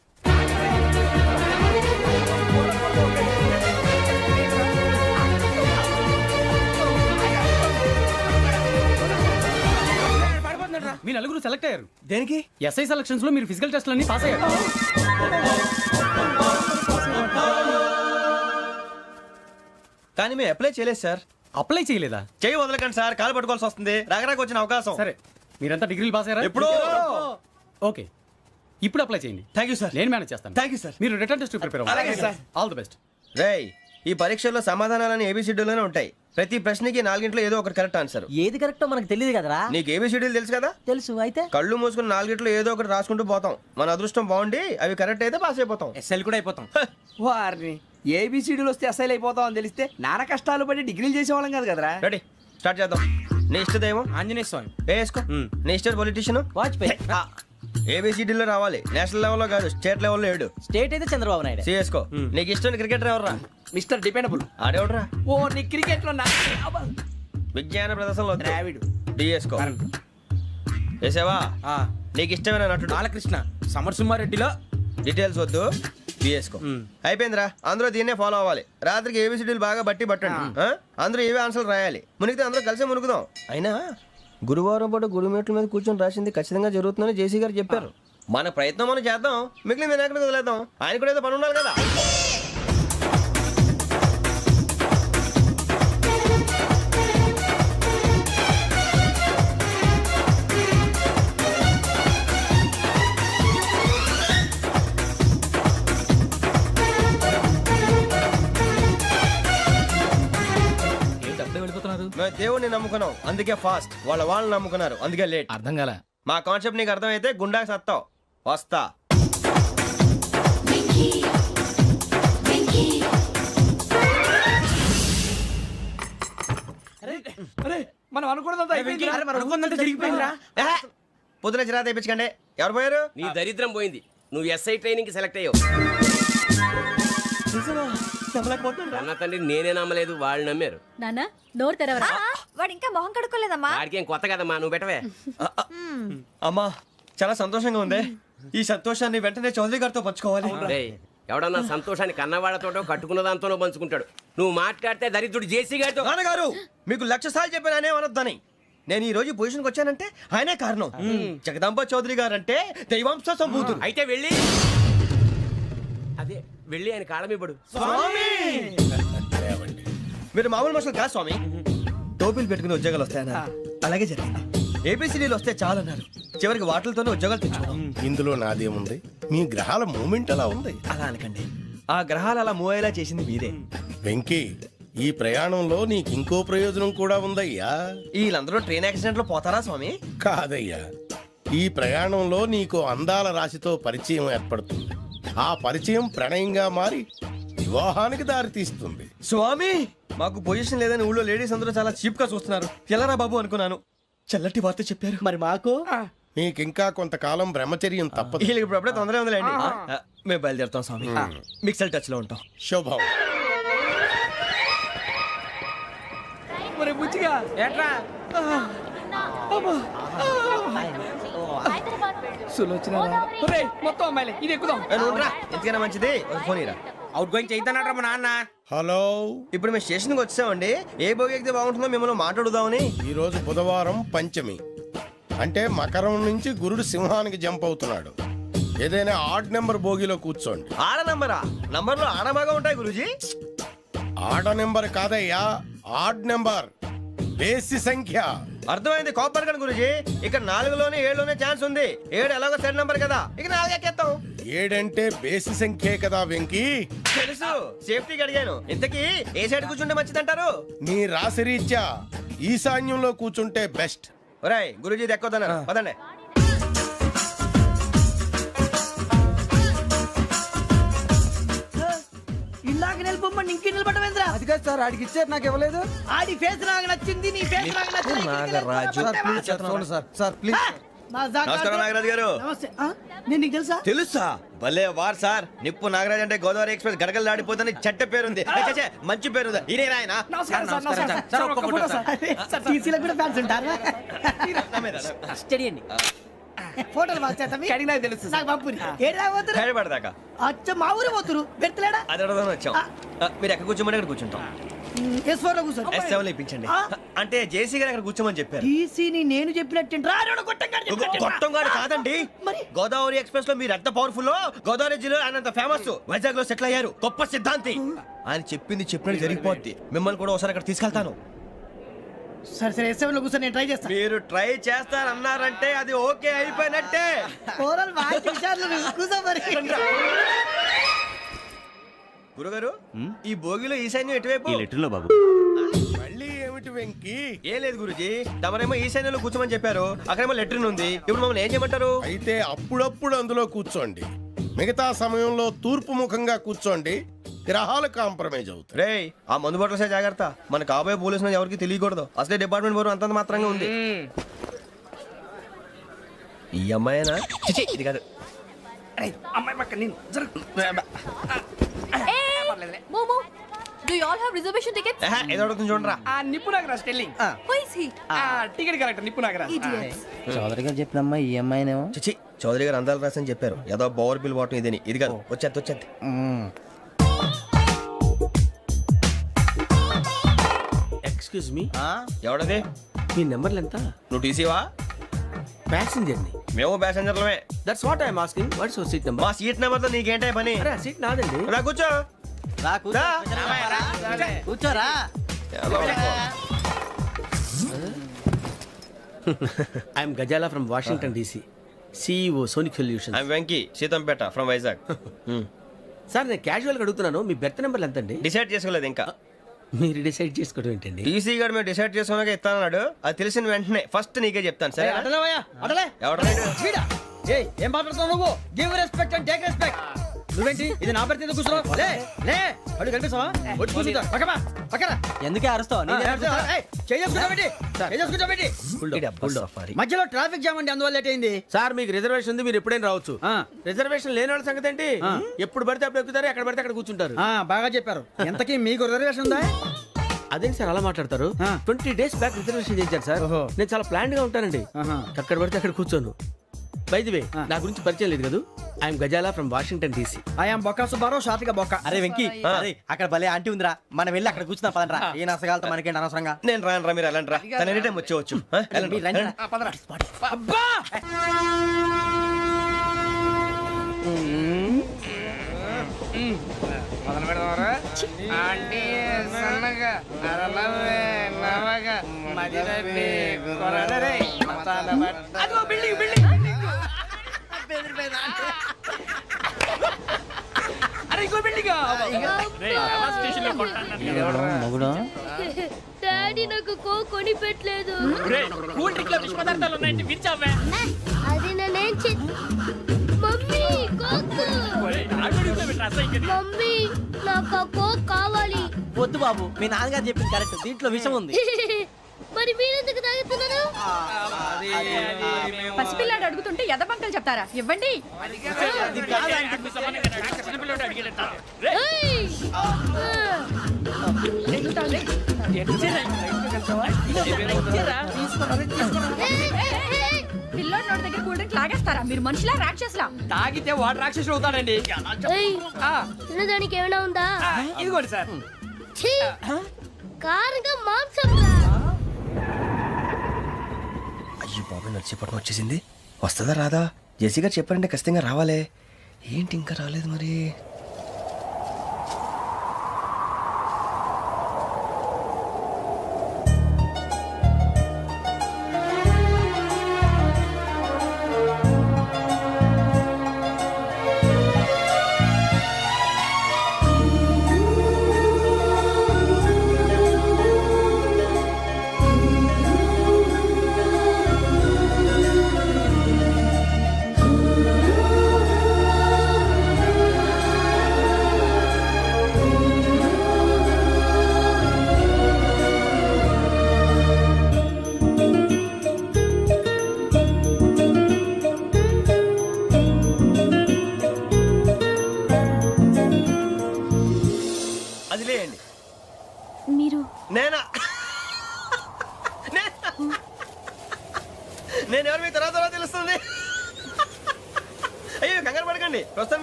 [SPEAKER 3] మీ నలుగురు సెలెక్ట్ అయ్యారు.
[SPEAKER 2] దేనికి?
[SPEAKER 3] ఎస్ఐ సెలక్షన్స్ లో మీరు ఫిజికల్ టెస్ట్ అన్ని పాస్ అయ్యారు.
[SPEAKER 2] కానీ మేము అప్లై చేయలేదు సార్.
[SPEAKER 3] అప్లై చేయలేదా?
[SPEAKER 2] చేయి వదలకండి సార్, కాలు పట్టుకోవాల్సి వస్తుంది. రాగరాకు వచ్చిన అవకాశం.
[SPEAKER 3] సరే, మీరంతా డిగ్రీలు పాస్ అయ్యారా?
[SPEAKER 2] ఎప్పుడో.
[SPEAKER 3] ఓకే, ఇప్పుడు అప్లై చేయండి.
[SPEAKER 2] Thank you sir.
[SPEAKER 3] నేను మేనేజ్ చేస్తాను.
[SPEAKER 2] Thank you sir.
[SPEAKER 3] మీరు రిటర్న్ టెస్ట్ ప్రిపేర్
[SPEAKER 2] అలాగే సార్.
[SPEAKER 3] All the best.
[SPEAKER 2] రేయ్, ఈ పరీక్షల్లో సమాధానాలని ఏబిసిడ్యూల్లోనే ఉంటాయి. ప్రతి ప్రశ్నకి 4 ఏదో ఒకటి కరెక్ట్ ఆన్సర్.
[SPEAKER 5] ఏది కరెక్టో మనకు తెలియదు కదరా.
[SPEAKER 2] నీకు ఏబిసిడ్యూల్ తెలుసు కదా?
[SPEAKER 5] తెలుసు. అయితే
[SPEAKER 2] కళ్ళు మూసుకుని 4 ఏదో ఒకటి రాసుకుంటూ పోతాం. మన అదృష్టం బాగుండి అవి కరెక్ట్ అయితే పాస్ అయిపోతాం.
[SPEAKER 3] ఎస్ఎల్ కూడా అయిపోతాం. వారిని ఏబిసిడీలు వస్తే ఎస్ఐలు అయిపోతాం అని తెలిస్తే నాన్న కష్టాలు పడి డిగ్రీలు చేసేవాళ్ళం కాదు కదరా.
[SPEAKER 2] రెడీ, స్టార్ట్ చేద్దాం. నీ ఇష్టదేమో
[SPEAKER 3] ఆంజనేయ స్వామి.
[SPEAKER 2] వేసుకో. నీ ఇష్ట పొలిటీషియన్
[SPEAKER 5] వాజ్పేయి.
[SPEAKER 2] ఏబిసిడీలో రావాలి. నేషనల్ లెవెల్లో కాదు, స్టేట్ లెవెల్లో 7.
[SPEAKER 5] స్టేట్ అయితే చంద్రబాబు నాయుడు.
[SPEAKER 2] సిఎస్కో. నీకు ఇష్టం క్రికెటర్ ఎవర్రా?
[SPEAKER 3] Mister dependable.
[SPEAKER 2] ఆడేవడరా?
[SPEAKER 3] ఓ, నీ క్రికెట్ లో
[SPEAKER 2] విజ్ఞాన ప్రదర్శనలో
[SPEAKER 3] ద్రావిడు.
[SPEAKER 2] డిఎస్కో. వేసావా? నీకు ఇష్టమైన నటుడు?
[SPEAKER 3] బాలకృష్ణ. సమర్ సుమారెడ్డిలో
[SPEAKER 2] డీటెయిల్స్ వద్దు, బిఎస్కో. అయిపోయిందిరా. అందరూ దీన్నే ఫాలో అవ్వాలి. రాత్రికి ఏబిసిడీలు బాగా బట్టి పట్టండి. అందరూ ఏవే ఆన్సర్లు రాయాలి. మునిగితే అందరూ కలిసి మునుగుదాం. అయినా గురువారం పాటు గురుమేట్ల మీద కూర్చొని రాసింది ఖచ్చితంగా జరుగుతుందని జేసీ గారు చెప్పారు. మన ప్రయత్నం మనం చేద్దాం, మిగిలిన ఎక్కడికి వదిలేద్దాం. ఆయన కూడా ఏదో పని ఉండాలి కదా. మేము దేవుడిని నమ్ముకున్నాం, అందుకే ఫాస్ట్. వాళ్ళని నమ్ముకున్నారు, అందుకే లేట్.
[SPEAKER 3] అర్థం కాల.
[SPEAKER 2] మా కాన్సెప్ట్ నీకు అర్థమైతే గుండాకి సత్తావు. వస్తా.
[SPEAKER 3] మనం అనుకున్నదంతా జరిగిపోయిందిరా.
[SPEAKER 2] పొద్దున చిరా తెప్పించకండి. ఎవరు పోయారు?
[SPEAKER 7] నీ దరిద్రం పోయింది. నువ్వు ఎస్ఐ ట్రైనింగ్ కి సెలెక్ట్ అయ్యావు. అన్న తండ్రి నేనే నమ్మలేదు, వాళ్ళు నమ్మారు.
[SPEAKER 8] నాన్న నోరు తెరవరా.
[SPEAKER 1] వాడు ఇంకా మొహం కడుక్కోలేదమ్మా.
[SPEAKER 7] వాడికి ఏం కొత్త కదమ్మా, నువ్వు పెట్టవే.
[SPEAKER 2] అమ్మా, చాలా సంతోషంగా ఉంది. ఈ సంతోషాన్ని వెంటనే చౌదరి గారితో పంచుకోవాలి.
[SPEAKER 7] రేయ్, ఎవడన్నా సంతోషాన్ని కన్నవాళ్లతోటో కట్టుకున్న దాంతోనో పంచుకుంటాడు. నువ్వు మాట్లాడితే దరిద్రుడు జేసీ గారితో.
[SPEAKER 2] నాన్నగారు, మీకు 1,00,000 సార్లు చెప్పానే అనొద్దని. నేను ఈ రోజు పొజిషన్కి వచ్చానంటే ఆయనే కారణం. జగదాంబ చౌదరి గారు అంటే దైవాంశ సంభూతుడు.
[SPEAKER 7] అయితే వెళ్ళి అదే వెళ్ళి ఆయన కాళ్ళమివ్వడు.
[SPEAKER 2] మీరు మామూలు మనుషులు కాదు స్వామి. టోపీలు పెట్టుకుని ఉద్యోగాలు వస్తాయన్నారు, అలాగే జరిగింది. ఏబిసిడీలు వస్తే చాలన్నారు, చివరికి వాటిలతోనే ఉద్యోగాలు తెచ్చుకున్నాం.
[SPEAKER 4] ఇందులో నాదేముంది? మీ గ్రహాల మూమెంట్ అలా ఉంది.
[SPEAKER 2] అలా అనకండి, ఆ గ్రహాలు అలా మూవ్ అయ్యేలా చేసింది మీరే.
[SPEAKER 4] వెంకీ, ఈ ప్రయాణంలో నీకు ఇంకో ప్రయోజనం కూడా ఉందయ్యా.
[SPEAKER 2] వీళ్ళందరూ ట్రైన్ యాక్సిడెంట్ లో పోతారా స్వామి?
[SPEAKER 4] కాదయ్యా, ఈ ప్రయాణంలో నీకు అందాల రాశితో పరిచయం ఏర్పడుతుంది. ఆ పరిచయం ప్రణయంగా మారి వివాహానికి దారితీస్తుంది.
[SPEAKER 2] స్వామి, మాకు పొజిషన్ లేదని ఊళ్ళో లేడీస్ అందరూ చాలా చీప్ గా చూస్తున్నారు. ఎలారా బాబు అనుకున్నాను. చల్లటి వార్త చెప్పారు.
[SPEAKER 5] మరి మాకు
[SPEAKER 4] నీకింకా కొంతకాలం బ్రహ్మచర్యం తప్పదు.
[SPEAKER 2] వీళ్ళకి ఇప్పుడు అప్పుడే తొందరగా ఉందిలేండి. మేము బయలుదేరుతాం స్వామి. మిక్సెల్ టచ్ లో ఉంటాం.
[SPEAKER 4] శుభం.
[SPEAKER 3] మొత్తం అమ్మాయిలే, ఇది ఎక్కుదాం.
[SPEAKER 2] ఎందుకైనా మంచిది ఒక ఫోన్ ఇరా.
[SPEAKER 3] అవుట్ గోయింగ్ చేద్దానట్రా మా నాన్న.
[SPEAKER 4] హలో,
[SPEAKER 2] ఇప్పుడు మేము స్టేషన్కి వచ్చామండి. ఏ బోగి ఎక్కితే బాగుంటుందో మిమ్మల్ని మాట్లాడుదామని.
[SPEAKER 4] ఈరోజు బుధవారం పంచమి, అంటే మకరం నుంచి గురుడు సింహానికి జంప్ అవుతున్నాడు. ఏదైనా ఆడ్ నెంబర్ బోగిలో కూర్చోండి.
[SPEAKER 2] ఆడ నంబరా? నంబర్లో ఆడ బాగా ఉంటాయి గురూజీ.
[SPEAKER 4] ఆడ నెంబర్ కాదయ్యా, ఆడ్ నెంబర్, బేసి సంఖ్య.
[SPEAKER 2] అర్థమైంది, కాపర్ కన్ గురూజీ. ఇక్కడ 4లోనే 7లోనే ఛాన్స్ ఉంది. 7 ఎలాగో సెడ్ నంబర్ కదా, ఇక 4 ఎక్కేస్తాం.
[SPEAKER 4] 7 అంటే బేసి సంఖ్యే కదా వెంకీ.
[SPEAKER 2] తెలుసు, సేఫ్టీకి అడిగాను. ఇంతకీ ఏ సైడ్ కూర్చుంటే మంచిదంటారు?
[SPEAKER 4] నీ రాశి రీత్యా ఈశాన్యంలో కూర్చుంటే బెస్ట్.
[SPEAKER 2] ఒరాయ్, గురూజీ దెక్కొద్దన్నారు, పదండి.
[SPEAKER 5] ఇందాక నిలబొమ్మని ఇంకే నిలబడమేంద్రా?
[SPEAKER 3] అది కాదు సార్, ఆడికి ఇచ్చారు, నాకు ఇవ్వలేదు.
[SPEAKER 5] ఆడి ఫేస్ నాకు నచ్చింది, నీ ఫేస్ నాకు నచ్చింది.
[SPEAKER 2] నాగరాజు,
[SPEAKER 3] చూడండి సార్, సార్ ప్లీజ్.
[SPEAKER 2] నమస్కారం నాగరాజు గారు.
[SPEAKER 3] నమస్తే నేను నీకు తెలుసా?
[SPEAKER 2] తెలుసా? భలే వార్ సార్. నిప్పు నాగరాజ్ అంటే గోదావరి ఎక్స్ప్రెస్ గడగలు దాడిపోతుంది చెట్ట పేరుంది. ఛే, మంచి పేరుంది. ఈయన ఆయన
[SPEAKER 3] నమస్కారం సార్, నమస్కారం సార్. ఒక్క ఫోటో సార్. సార్ టీసీలో కూడా ఫ్యాన్స్ ఉంటారా?
[SPEAKER 5] స్టడీ అండి.
[SPEAKER 3] ఫోటోలు కడిగి నాకు తెలుసు నాకు పంపుని ఏడా పోతురు?
[SPEAKER 2] హైదరాబాద్
[SPEAKER 3] అచ్చ మా ఊరు పోతురు పెడతలేడా?
[SPEAKER 2] అది అడగదామని వచ్చాం. మీరు ఎక్కడ కూర్చోమని అక్కడ కూర్చుంటాం.
[SPEAKER 3] S4 లో కూర్చో.
[SPEAKER 2] S7 ఇప్పించండి. అంటే జేసీ గారు అక్కడ కూర్చోమని చెప్పారు.
[SPEAKER 3] టీసీని నేను చెప్పినట్టు
[SPEAKER 2] గొట్టంగాడు కాదండి. గోదావరి ఎక్స్ప్రెస్ లో మీరు ఎంత పవర్ఫుల్, గోదావరి జిల్లా ఆయన అంత ఫేమస్, వైజాగ్ లో సెటిల్ అయ్యారు, గొప్ప సిద్ధాంతి. ఆయన చెప్పింది చెప్పినట్టు జరిగిపోద్ది. మిమ్మల్ని కూడా ఒకసారి అక్కడ తీసుకెళ్తాను.
[SPEAKER 3] సరే సరే S7 లో కూర్చో, నేను ట్రై చేస్తాను.
[SPEAKER 2] మీరు ట్రై చేస్తారన్నారంటే అది ఓకే అయిపోయినట్టే.
[SPEAKER 3] కూర్చో మరి.
[SPEAKER 2] గురుగారు, ఈ భోగిలో ఈశాన్యం ఎటువైపు?
[SPEAKER 6] ఈ లెటర్లో బాబు.
[SPEAKER 4] మళ్ళీ ఏమిటి వెంకీ?
[SPEAKER 2] ఏం లేదు గురుజీ, తమరేమో ఈశాన్యంలో కూర్చోమని చెప్పారు, అక్కడేమో లెటర్ ఉంది. ఇప్పుడు మమ్మల్ని ఏం చేయమంటారు?
[SPEAKER 4] అయితే అప్పుడప్పుడు అందులో కూర్చోండి, మిగతా సమయంలో తూర్పు ముఖంగా కూర్చోండి. గ్రహాలు కాంప్రమైజ్ అవుతాయి.
[SPEAKER 2] రే, ఆ మందు బట్టలసే జాగ్రత్త. మన కాబోయే పోలీసులు ఎవరికి తెలియకూడదు. అసలే డిపార్ట్మెంట్ బోరు అంతంత మాత్రంగా ఉంది. ఈ అమ్మాయినా? చిచి, ఇది కాదు.
[SPEAKER 3] అమ్మాయి పక్క నేను
[SPEAKER 1] Momo, do you all have reservation tickets?
[SPEAKER 2] ఏదో అడుగుతుంది చూడరా.
[SPEAKER 3] నిప్పు Nagaraj telling.
[SPEAKER 1] Who is he?
[SPEAKER 3] Ticket correct నిప్పు నాగరాజ్.
[SPEAKER 1] Idiots.
[SPEAKER 5] చౌదరి గారు చెప్పినమ్మా ఈ అమ్మాయినేమో.
[SPEAKER 2] చిచి, చౌదరి గారు అందాలు రాసని చెప్పారు. ఏదో బోర్ బిల్ వాటం ఇదని. ఇది కాదు, వచ్చేది.
[SPEAKER 3] Excuse me,
[SPEAKER 2] ఎవడది?
[SPEAKER 3] మీ నెంబర్లు ఎంత?
[SPEAKER 2] నువ్వు టీసీవా?
[SPEAKER 3] ప్యాసింజర్ ని.
[SPEAKER 2] మేము ప్యాసెంజర్లమే.
[SPEAKER 3] That's what I'm asking. What's your seat number?
[SPEAKER 2] మా సీట్ నెంబర్ తో నీకేంటే పని?
[SPEAKER 3] అరే సీట్ నాదండి.
[SPEAKER 2] రా కూర్చో. రా.
[SPEAKER 5] కూర్చోరా.
[SPEAKER 3] I'm Gazala from Washington DC, CEO sonic solution.
[SPEAKER 2] I'm Venky, Seethampeta from Vizag.
[SPEAKER 3] Sir నేను క్యాజువల్ గా అడుగుతున్నాను, మీ బెర్త్ నెంబర్లు ఎంత అండి?
[SPEAKER 2] డిసైడ్ చేసుకోలేదు ఇంకా.
[SPEAKER 3] మీరు డిసైడ్ చేసుకోవడం ఏంటండి?
[SPEAKER 2] టీసీ గారు మేము డిసైడ్ చేసుకున్నాక ఇస్తానన్నాడు. అది తెలిసిన వెంటనే ఫస్ట్ నీకే చెప్తాను. సరే? ఎవరు?
[SPEAKER 3] ఏం మాట్లాడుతున్నావు నువ్వు? Give respect and take respect. నువ్వేంటి ఇది నా పరిస్థితి కూర్చున్నావు? లే లే, అడుగు కనిపిస్తావా? వచ్చి కూర్చుంటా. పక్కన
[SPEAKER 5] ఎందుకే అరుస్తావు?
[SPEAKER 3] మధ్యలో ట్రాఫిక్ జామ్ అండి, అందువల్ల లేట్ అయింది. సార్ మీకు రిజర్వేషన్ ఉంది, మీరు ఎప్పుడైనా రావచ్చు. రిజర్వేషన్ లేని వాళ్ళ సంగతి ఏంటి? ఎప్పుడు పడితే అప్పుడు ఎక్కుతారు, ఎక్కడ పడితే అక్కడ కూర్చుంటారు. బాగా చెప్పారు. ఎంతకీ మీకు రిజర్వేషన్ ఉందా? అదేంటి సార్ అలా మాట్లాడతారు? 20 days బ్యాక్ రిజర్వేషన్ చేశారు సార్. నేను చాలా ప్లాన్డ్ గా ఉంటానండి, అక్కడ పడితే అక్కడ కూర్చోను. బై ది వే, నా గురించి పరిచయం లేదు కదా. I'm Gazala from Washington DC. I'm Bokka Subbarao, షాతిక బొక్క.
[SPEAKER 5] అరే వెంకీ, అక్కడ భలే ఆంటీ ఉందిరా, మనం వెళ్ళి అక్కడ కూర్చున్నా పదనరా. ఏ నసగాలతో మనకేంటి అనవసరంగా.
[SPEAKER 2] నేను రాను, మీరు ఎలాంటి రా. తన ఎనీ టైం వచ్చేవచ్చు.
[SPEAKER 3] అబ్బా మొదలు పెడదామరా? ఆంటీ సన్నగా అరలవే నవగా మదిరపి కొరడరే మసాల బట్ట. అదిగో బిల్డింగ్ బిల్డింగ్. అరే ఇంకో బిల్డింగ్.
[SPEAKER 5] మగుడు
[SPEAKER 8] డాడీ నాకు కో కొని పెట్టలేదు.
[SPEAKER 3] కూల్ డ్రింక్ లో విష పదార్థాలు ఉన్నాయంటే విచ్చావే.
[SPEAKER 8] అది నేనేం మమ్మీ కోక్. మమ్మీ నాకు కోక్ కావాలి.
[SPEAKER 5] వద్దు బాబు, మీ నాన్నగారు చెప్పింది కరెక్ట్, దీంట్లో విషయం ఉంది.
[SPEAKER 8] మరి మీరెందుకు తాగుతున్నారు?
[SPEAKER 1] పసిపిల్లాడు అడుగుతుంటే ఎదబంకలు చెప్తారా? ఇవ్వండి.
[SPEAKER 8] ఏయ్!
[SPEAKER 1] పిల్లోడి నోటి దగ్గర కూల్ డ్రింక్ లాగేస్తారా? మీరు మనుషులా రాక్షసులా?
[SPEAKER 3] తాగితే వాడు రాక్షసుడు అవుతాడండి.
[SPEAKER 8] ఏయ్! తినడానికి ఏమైనా ఉందా?
[SPEAKER 3] ఇదిగోండి సార్.
[SPEAKER 8] ఛీ! కారంగా మాంసం రా.
[SPEAKER 2] అయ్యో బాబు, నడిచిపట్నం వచ్చేసింది. వస్తుందా రాదా? జెసి గారు చెప్పారంటే ఖచ్చితంగా రావాలే. ఏంటి ఇంకా రాలేదు మరి?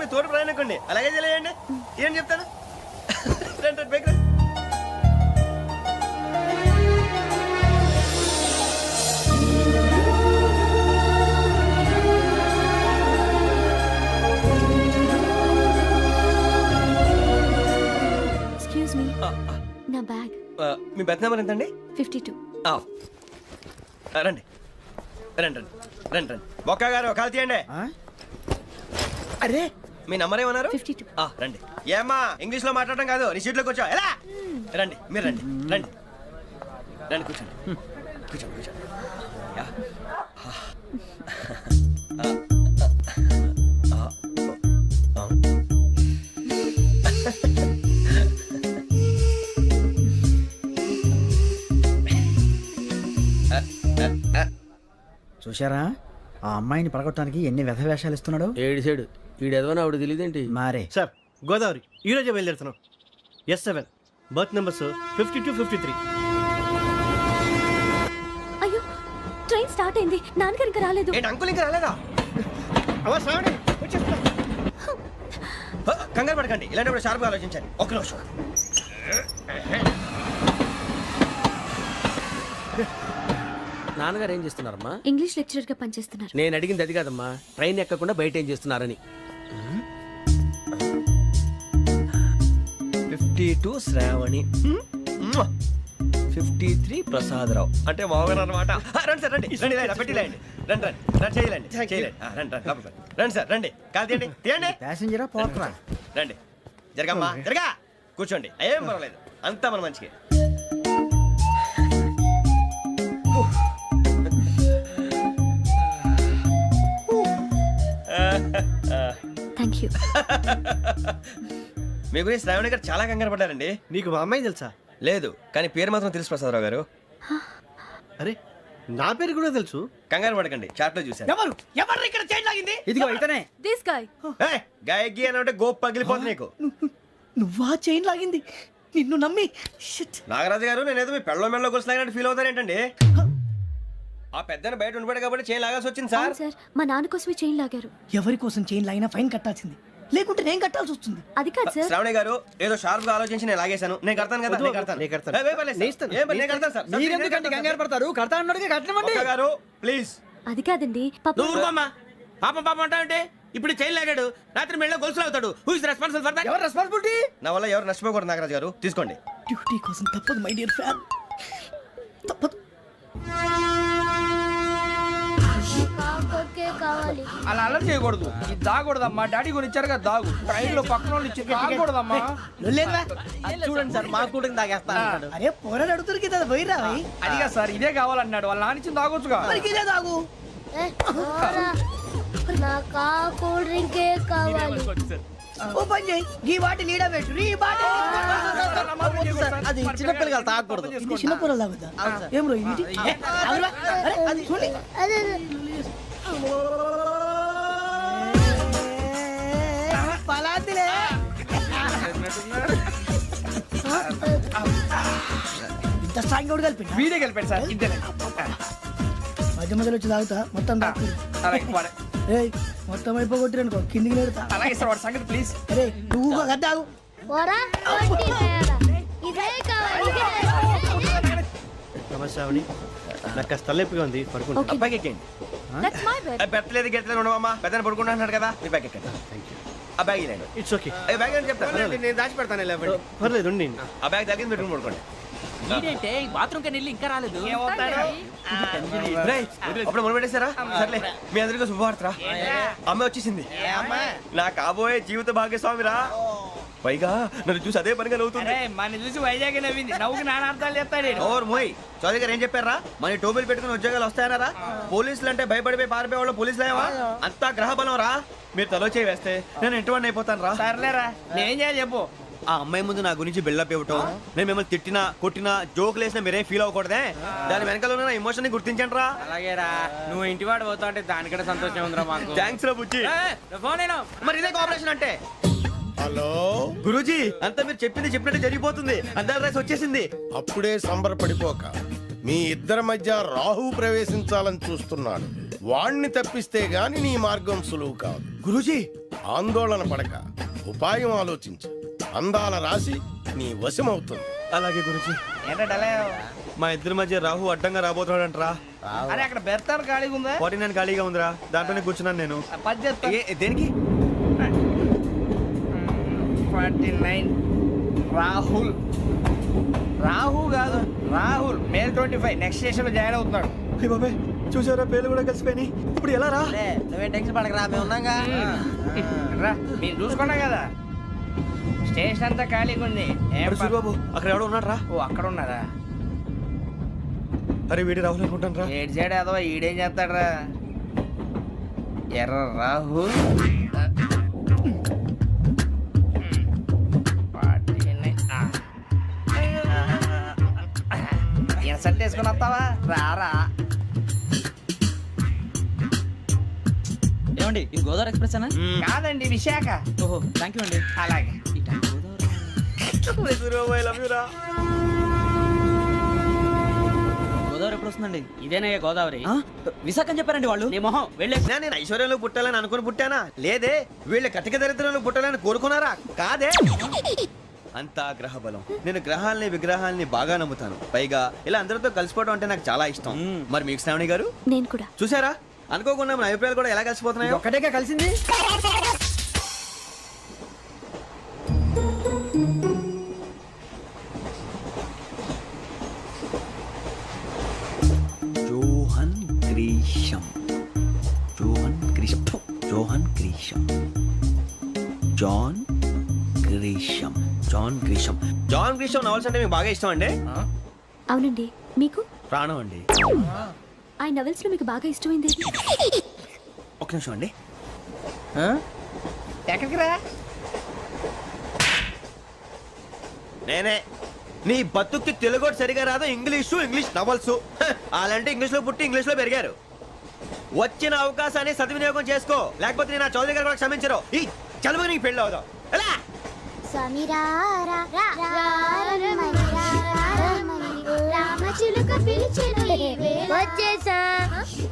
[SPEAKER 2] మీ తోడు ప్రయాణకండి అలాగే తెలియండి ఏం చెప్తాను రండి, రండి, బయటికి రండి.
[SPEAKER 8] ఎక్స్క్యూజ్ మీ నా బ్యాగ్
[SPEAKER 2] మీ బెత్ నెంబర్ ఎంతండి
[SPEAKER 8] 52.
[SPEAKER 2] రండి రండి రండి రండి రండి బొక్క గారు కాల్ తీయండి.
[SPEAKER 3] అరే
[SPEAKER 2] మీ నంబర్ ఏమన్నారు
[SPEAKER 8] 52.
[SPEAKER 2] రండి ఏమ్మా ఇంగ్లీష్ లో మాట్లాడడం కాదు నీ సీట్లో కూర్చో ఎలా రండి మీరు రండి రండి రండి కూర్చోండి కూర్చోండి కూర్చోండి యా.
[SPEAKER 10] చూశారా ఆ అమ్మాయిని పడగొట్టడానికి ఎన్ని వ్యధ వేషాలు ఇస్తున్నాడు.
[SPEAKER 3] ఏడు సైడు ఈడెదవని ఆవిడ తెలియదేంటి.
[SPEAKER 10] మారే
[SPEAKER 6] సార్ గోదావరి ఈరోజే బయలుదేరుతున్నాం. S7 berth numbers 52, 53.
[SPEAKER 8] అయ్యో ట్రైన్ స్టార్ట్ అయింది, నాన్నగారు ఇంకా రాలేదు.
[SPEAKER 2] ఏంటి అంకుల్ ఇంకా రాలేదా కంగారు పడకండి ఇలాంటప్పుడు షార్ప్గా ఆలోచించండి ఒక్క నిమిషం
[SPEAKER 3] నాన్నగారు ఏం చేస్తున్నారమ్మా?
[SPEAKER 8] ఇంగ్లీష్ లెక్చరర్ గా పనిచేస్తున్నారు.
[SPEAKER 3] నేను అడిగింది అది కాదమ్మా, ట్రైన్ ఎక్కకుండా బయట ఏం చేస్తున్నారని.
[SPEAKER 2] 52 శ్రావణి 53 ప్రసాదరావు అంటే మామగారు అనమాట. రండి సార్ రండి రండి ఇలా పెట్టి లేండి రండి రండి రండి చేయలేండి చేయలేండి రండి రండి లోపలికి రండి. రండి సార్ రండి కాల్ తీయండి తీయండి
[SPEAKER 10] ప్యాసింజరా పోట్రా.
[SPEAKER 2] రండి జరగమ్మా జరగా కూర్చోండి ఏం పర్వాలేదు అంతా మన మంచికి.
[SPEAKER 8] Thank you.
[SPEAKER 2] మీ గురించి శ్రావణి గారు చాలా కంగారు పడ్డారండి.
[SPEAKER 6] నీకు మా అమ్మాయి తెలుసా?
[SPEAKER 2] లేదు కానీ పేరు మాత్రం తెలుసు ప్రసాదరావు గారు.
[SPEAKER 6] అరే నా పేరు కూడా తెలుసు.
[SPEAKER 2] కంగారు పడకండి చాట్ లో చూసాను.
[SPEAKER 3] ఎవరు ఎవరు ఇక్కడ చైన్ లాగింది?
[SPEAKER 10] ఇదిగో ఇతనే.
[SPEAKER 8] This guy.
[SPEAKER 2] గాయకి అని అంటే గోప్ పగిలిపోతుంది నీకు.
[SPEAKER 10] నువ్వా చైన్ లాగింది? నిన్ను నమ్మి
[SPEAKER 2] నాగరాజు గారు నేనేదో మీ పెళ్ళ మెళ్ళ గురిసిలాగినట్టు ఫీల్ అవుతారేంటండి? ఆ పెద్దని బయట ఉండిపోయాడు కాబట్టి చేయి లాగాల్సి వచ్చింది సార్.
[SPEAKER 8] సార్ మా నాన్న కోసమే చైన్ లాగారు.
[SPEAKER 10] ఎవరి కోసం చైన్ లాగినా ఫైన్ కట్టాల్సింది, లేకుంటే నేను కట్టాల్సి వస్తుంది.
[SPEAKER 8] అది కాదు సార్.
[SPEAKER 2] శ్రావణి గారు ఏదో షార్ప్ గా ఆలోచించి నేను లాగేశాను. నేను కడతాను కదా నేను కడతాను.
[SPEAKER 6] నేను కడతాను.
[SPEAKER 2] ఏ, పర్లేదు సార్. ఏ, నేను కడతాను సార్.
[SPEAKER 10] మీరెందుకంటే కంగారు పడతారు? కడతా అన్నాడుగా కట్టమండి.
[SPEAKER 2] ఒక్క గారు ప్లీజ్.
[SPEAKER 8] అది కాదండి పాప.
[SPEAKER 3] నువ్వు ఊరుకోమ్మా. పాపం పాపం అంటావంటే ఇప్పుడు చైన్ లాగాడు, రాత్రి మెళ్ళ గొలుసులు అవుతాడు. Who is responsible for that?
[SPEAKER 10] ఎవరు రెస్పాన్సిబిలిటీ?
[SPEAKER 2] నా వల్ల ఎవరు నష్టపోకూడదు నాగరాజు గారు తీసుకోండి.
[SPEAKER 10] డ్యూటీ కోసం తప్పదు మై డియర్ ఫ్యాన్, తప్పదు.
[SPEAKER 3] అలా అలర్ చేయకూడదు. ఇది దాగకూడదమ్మా. డాడీ కొని ఇచ్చారు కదా దాగు. ట్రైన్ లో పక్కన వాళ్ళు ఇచ్చి దాగకూడదమ్మా.
[SPEAKER 10] చూడండి సార్ మా కూడా తాగేస్తా. అరే పోరాడు అడుగుతారు కదా పోయిరా.
[SPEAKER 3] అదిగా సార్ ఇదే కావాలన్నాడు. వాళ్ళ నాన్న ఇచ్చింది తాగొచ్చుగా.
[SPEAKER 10] ఇదే తాగు.
[SPEAKER 8] కూల్ డ్రింకే కావాలి.
[SPEAKER 10] ఓ పని చేయి, ఈ బాటి లీడ పెట్టు. ఈ బాటి అది చిన్నపిల్లలు తాగకూడదు. ఇది చిన్నపిల్లలు తాగుతా. ఏం రో ఇది? అది చూడండి. పలాతిలే. ఇంత స్ట్రాంగ్ కూడా కలిపి
[SPEAKER 3] వీడే కలిపాడు సార్. ఇంతేనే.
[SPEAKER 10] మధ్య మధ్యలో వచ్చి తాగుతా మొత్తం తాగు.
[SPEAKER 3] అలాగే వాడు.
[SPEAKER 10] ఏయ్ మొత్తం అయిపోగొట్టిరు అనుకో కిందికి నేడుతా.
[SPEAKER 3] అలాగే సార్ వాడు సంగతి ప్లీజ్.
[SPEAKER 10] అరే నువ్వు కదా తాగు.
[SPEAKER 6] నమస్కారం. నాకు కాస్త తలెప్పిగా ఉంది, పడుకుంటా.
[SPEAKER 2] అబ్బాయికి ఎక్కండి.
[SPEAKER 8] That's my bed.
[SPEAKER 2] పెట్టలేదు గెట్టలేదు ఉండవమ్మా. పెద్దని పడుకుంటున్నాడు కదా మీ బ్యాగ్ ఎక్కండి. ఆ బ్యాగ్ ఇలాండి.
[SPEAKER 6] It's okay.
[SPEAKER 2] బ్యాగ్ అని చెప్తాను
[SPEAKER 3] నేను దాచి పెడతాను.
[SPEAKER 6] పర్లేదు ఉండి.
[SPEAKER 2] ఆ బ్యాగ్ తగ్గింది పెట్టుకుని పడుకోండి.
[SPEAKER 5] బాత్రూమ్ కని ఇంకా రాలేదు.
[SPEAKER 2] రేయ్, అప్పుడు మొదలు పెట్టేశారా? సర్లే మీ అందరికీ శుభవార్తరా. అమ్మ వచ్చేసింది. నా కాబోయే జీవిత భాగ్యస్వామిరా. పైగా నన్ను చూసి అదే పనిగా నవ్వుతుంది.
[SPEAKER 3] మన చూసి వైజాగ్ నవ్వింది. నవ్వుకి నాన్న అర్థాలు చెప్తాడు.
[SPEAKER 2] ఓర్ మోయ్ చౌదరి గారు ఏం చెప్పారా? మన టోబీలు పెట్టుకుని ఉద్యోగాలు వస్తాయనరా? పోలీసులు అంటే భయపడిపోయి పారిపోయే వాళ్ళు పోలీసులేవా? అంతా గ్రహ బలం రా. మీరు తలో చేయి వేస్తే నేను ఇంటివాడిని అయిపోతాను రా.
[SPEAKER 3] సర్లేరా నేం చేయాలి చెప్పు.
[SPEAKER 2] ఆ అమ్మాయి ముందు నా గురించి బిల్డప్ ఇవ్వటం, నేను మిమ్మల్ని తిట్టినా కొట్టినా జోకులు వేసినా మీరేం ఫీల్ అవ్వకూడదే. దాని వెనకాల ఉన్న ఎమోషన్ ని గుర్తించండి రా.
[SPEAKER 3] అలాగేరా నువ్వు ఇంటివాడు పోతా అంటే దానికంటే సంతోషం ఉందిరా మాకు.
[SPEAKER 2] థ్యాంక్స్ రా బుజ్జి.
[SPEAKER 3] ఫోన్
[SPEAKER 2] మరి ఇదే కోఆపరేషన్ అంటే.
[SPEAKER 4] హలో
[SPEAKER 2] గురూజీ అంతా మీరు చెప్పింది చెప్పినట్టు జరిగిపోతుంది. అందరి రైస్ వచ్చేసింది.
[SPEAKER 4] అప్పుడే సంబరపడిపోక. మీ ఇద్దరి మధ్య రాహు ప్రవేశించాలని చూస్తున్నాడు. వాణ్ణి తప్పిస్తే గాని నీ మార్గం సులువు కాదు.
[SPEAKER 2] గురూజీ
[SPEAKER 4] ఆందోళన పడక ఉపాయం ఆలోచించు. అందాల రాశి నీ వశమవుతుంది.
[SPEAKER 2] అలాగే గురూజీ. మా ఇద్దరి మధ్య రాహు అడ్డంగా రాబోతున్నాడంట్రా.
[SPEAKER 10] అరే అక్కడ బెర్తాను ఖాళీగా ఉందా?
[SPEAKER 2] 49 ఖాళీగా ఉందిరా, దాంట్లోనే కూర్చున్నాను నేను.
[SPEAKER 10] పది చెప్తా.
[SPEAKER 2] దేనికి?
[SPEAKER 10] 49 రాహుల్. రాహు కాదు రాహుల్. మే 25 నెక్స్ట్ స్టేషన్ లో జాయిన్ అవుతున్నాడు.
[SPEAKER 2] అయ్య బాబాయ్, చూసారా పేర్లు కూడా కలిసిపోయినాయి. ఇప్పుడు ఎలా రా?
[SPEAKER 10] నువ్వే టెన్షన్ పడకరా, మేము ఉన్నాగా. రా, మీరు చూసుకున్నా కదా స్టేషన్ అంతా ఖాళీగా ఉంది.
[SPEAKER 2] అరే సూరిబాబు, అక్కడ ఎవడో ఉన్నాడు రా.
[SPEAKER 10] ఓ అక్కడ ఉన్నారా?
[SPEAKER 2] అరే వీడి రాహుల్ అనుకుంటాను రా.
[SPEAKER 10] ఏడు సైడ్ ఏదో ఈడేం చేస్తాడరా? ఎర్ర రాహుల్. ఇన్సర్ట్ వేసుకుని వస్తావా? రారా.
[SPEAKER 5] ఏమండి ఇది గోదావరి ఎక్స్ప్రెస్ అనా?
[SPEAKER 10] కాదండి, విశాఖ.
[SPEAKER 5] ఓహో థ్యాంక్ యూ అండి.
[SPEAKER 10] అలాగే.
[SPEAKER 2] సూరిబాబు, ఐ లవ్ యు రా.
[SPEAKER 5] గోదావరి ఎప్పుడు వస్తుందండి?
[SPEAKER 10] ఇదేనయ్య గోదావరి.
[SPEAKER 5] విశాఖ అని చెప్పారండి వాళ్ళు.
[SPEAKER 10] నీ మొహం వెళ్ళే.
[SPEAKER 2] నేను ఐశ్వర్యంలో పుట్టాలని అనుకుని పుట్టానా? లేదే. వీళ్ళ కటిక దరిద్రంలో పుట్టాలని కోరుకున్నారా? కాదే. అంతా గ్రహ బలం. నేను గ్రహాలని విగ్రహాలని బాగా నమ్ముతాను. పైగా ఇలా అందరితో కలిసిపోవడం అంటే నాకు చాలా ఇష్టం. మరి మీకు శ్రావణి గారు?
[SPEAKER 1] నేను కూడా.
[SPEAKER 2] చూసారా, అనుకోకుండా మన అభిప్రాయాలు కూడా ఎలా కలిసిపోతున్నాయో.
[SPEAKER 10] ఒక్కటేగా కలిసింది.
[SPEAKER 2] Johan Grisham. Johan Grisham. Johan Grisham. John Grisham. John Grisham. John Grisham novels అంటే మీకు బాగా ఇష్టం అండి?
[SPEAKER 1] అవునండి. మీకు?
[SPEAKER 2] ప్రాణం అండి.
[SPEAKER 1] ఆ నవెల్స్ లో మీకు బాగా ఇష్టమైంది?
[SPEAKER 2] ఒక నిమిషం అండి.
[SPEAKER 10] ఎక్కడికి రా?
[SPEAKER 2] నేనే. నీ బతుక్కి తెలుగు సరిగా రాదు, ఇంగ్లీష్ నవల్స్. అలాంటి ఇంగ్లీష్ లో పుట్టి ఇంగ్లీష్ లో పెరిగారు. వచ్చిన అవకాశాన్ని సద్వినియోగం చేసుకో, లేకపోతే నేను ఆ చౌదరి గారు కూడా క్షమించరు. ఈ చదువు నీకు పెళ్ళి అవుదాం. ఎలా?
[SPEAKER 11] వచ్చేసా,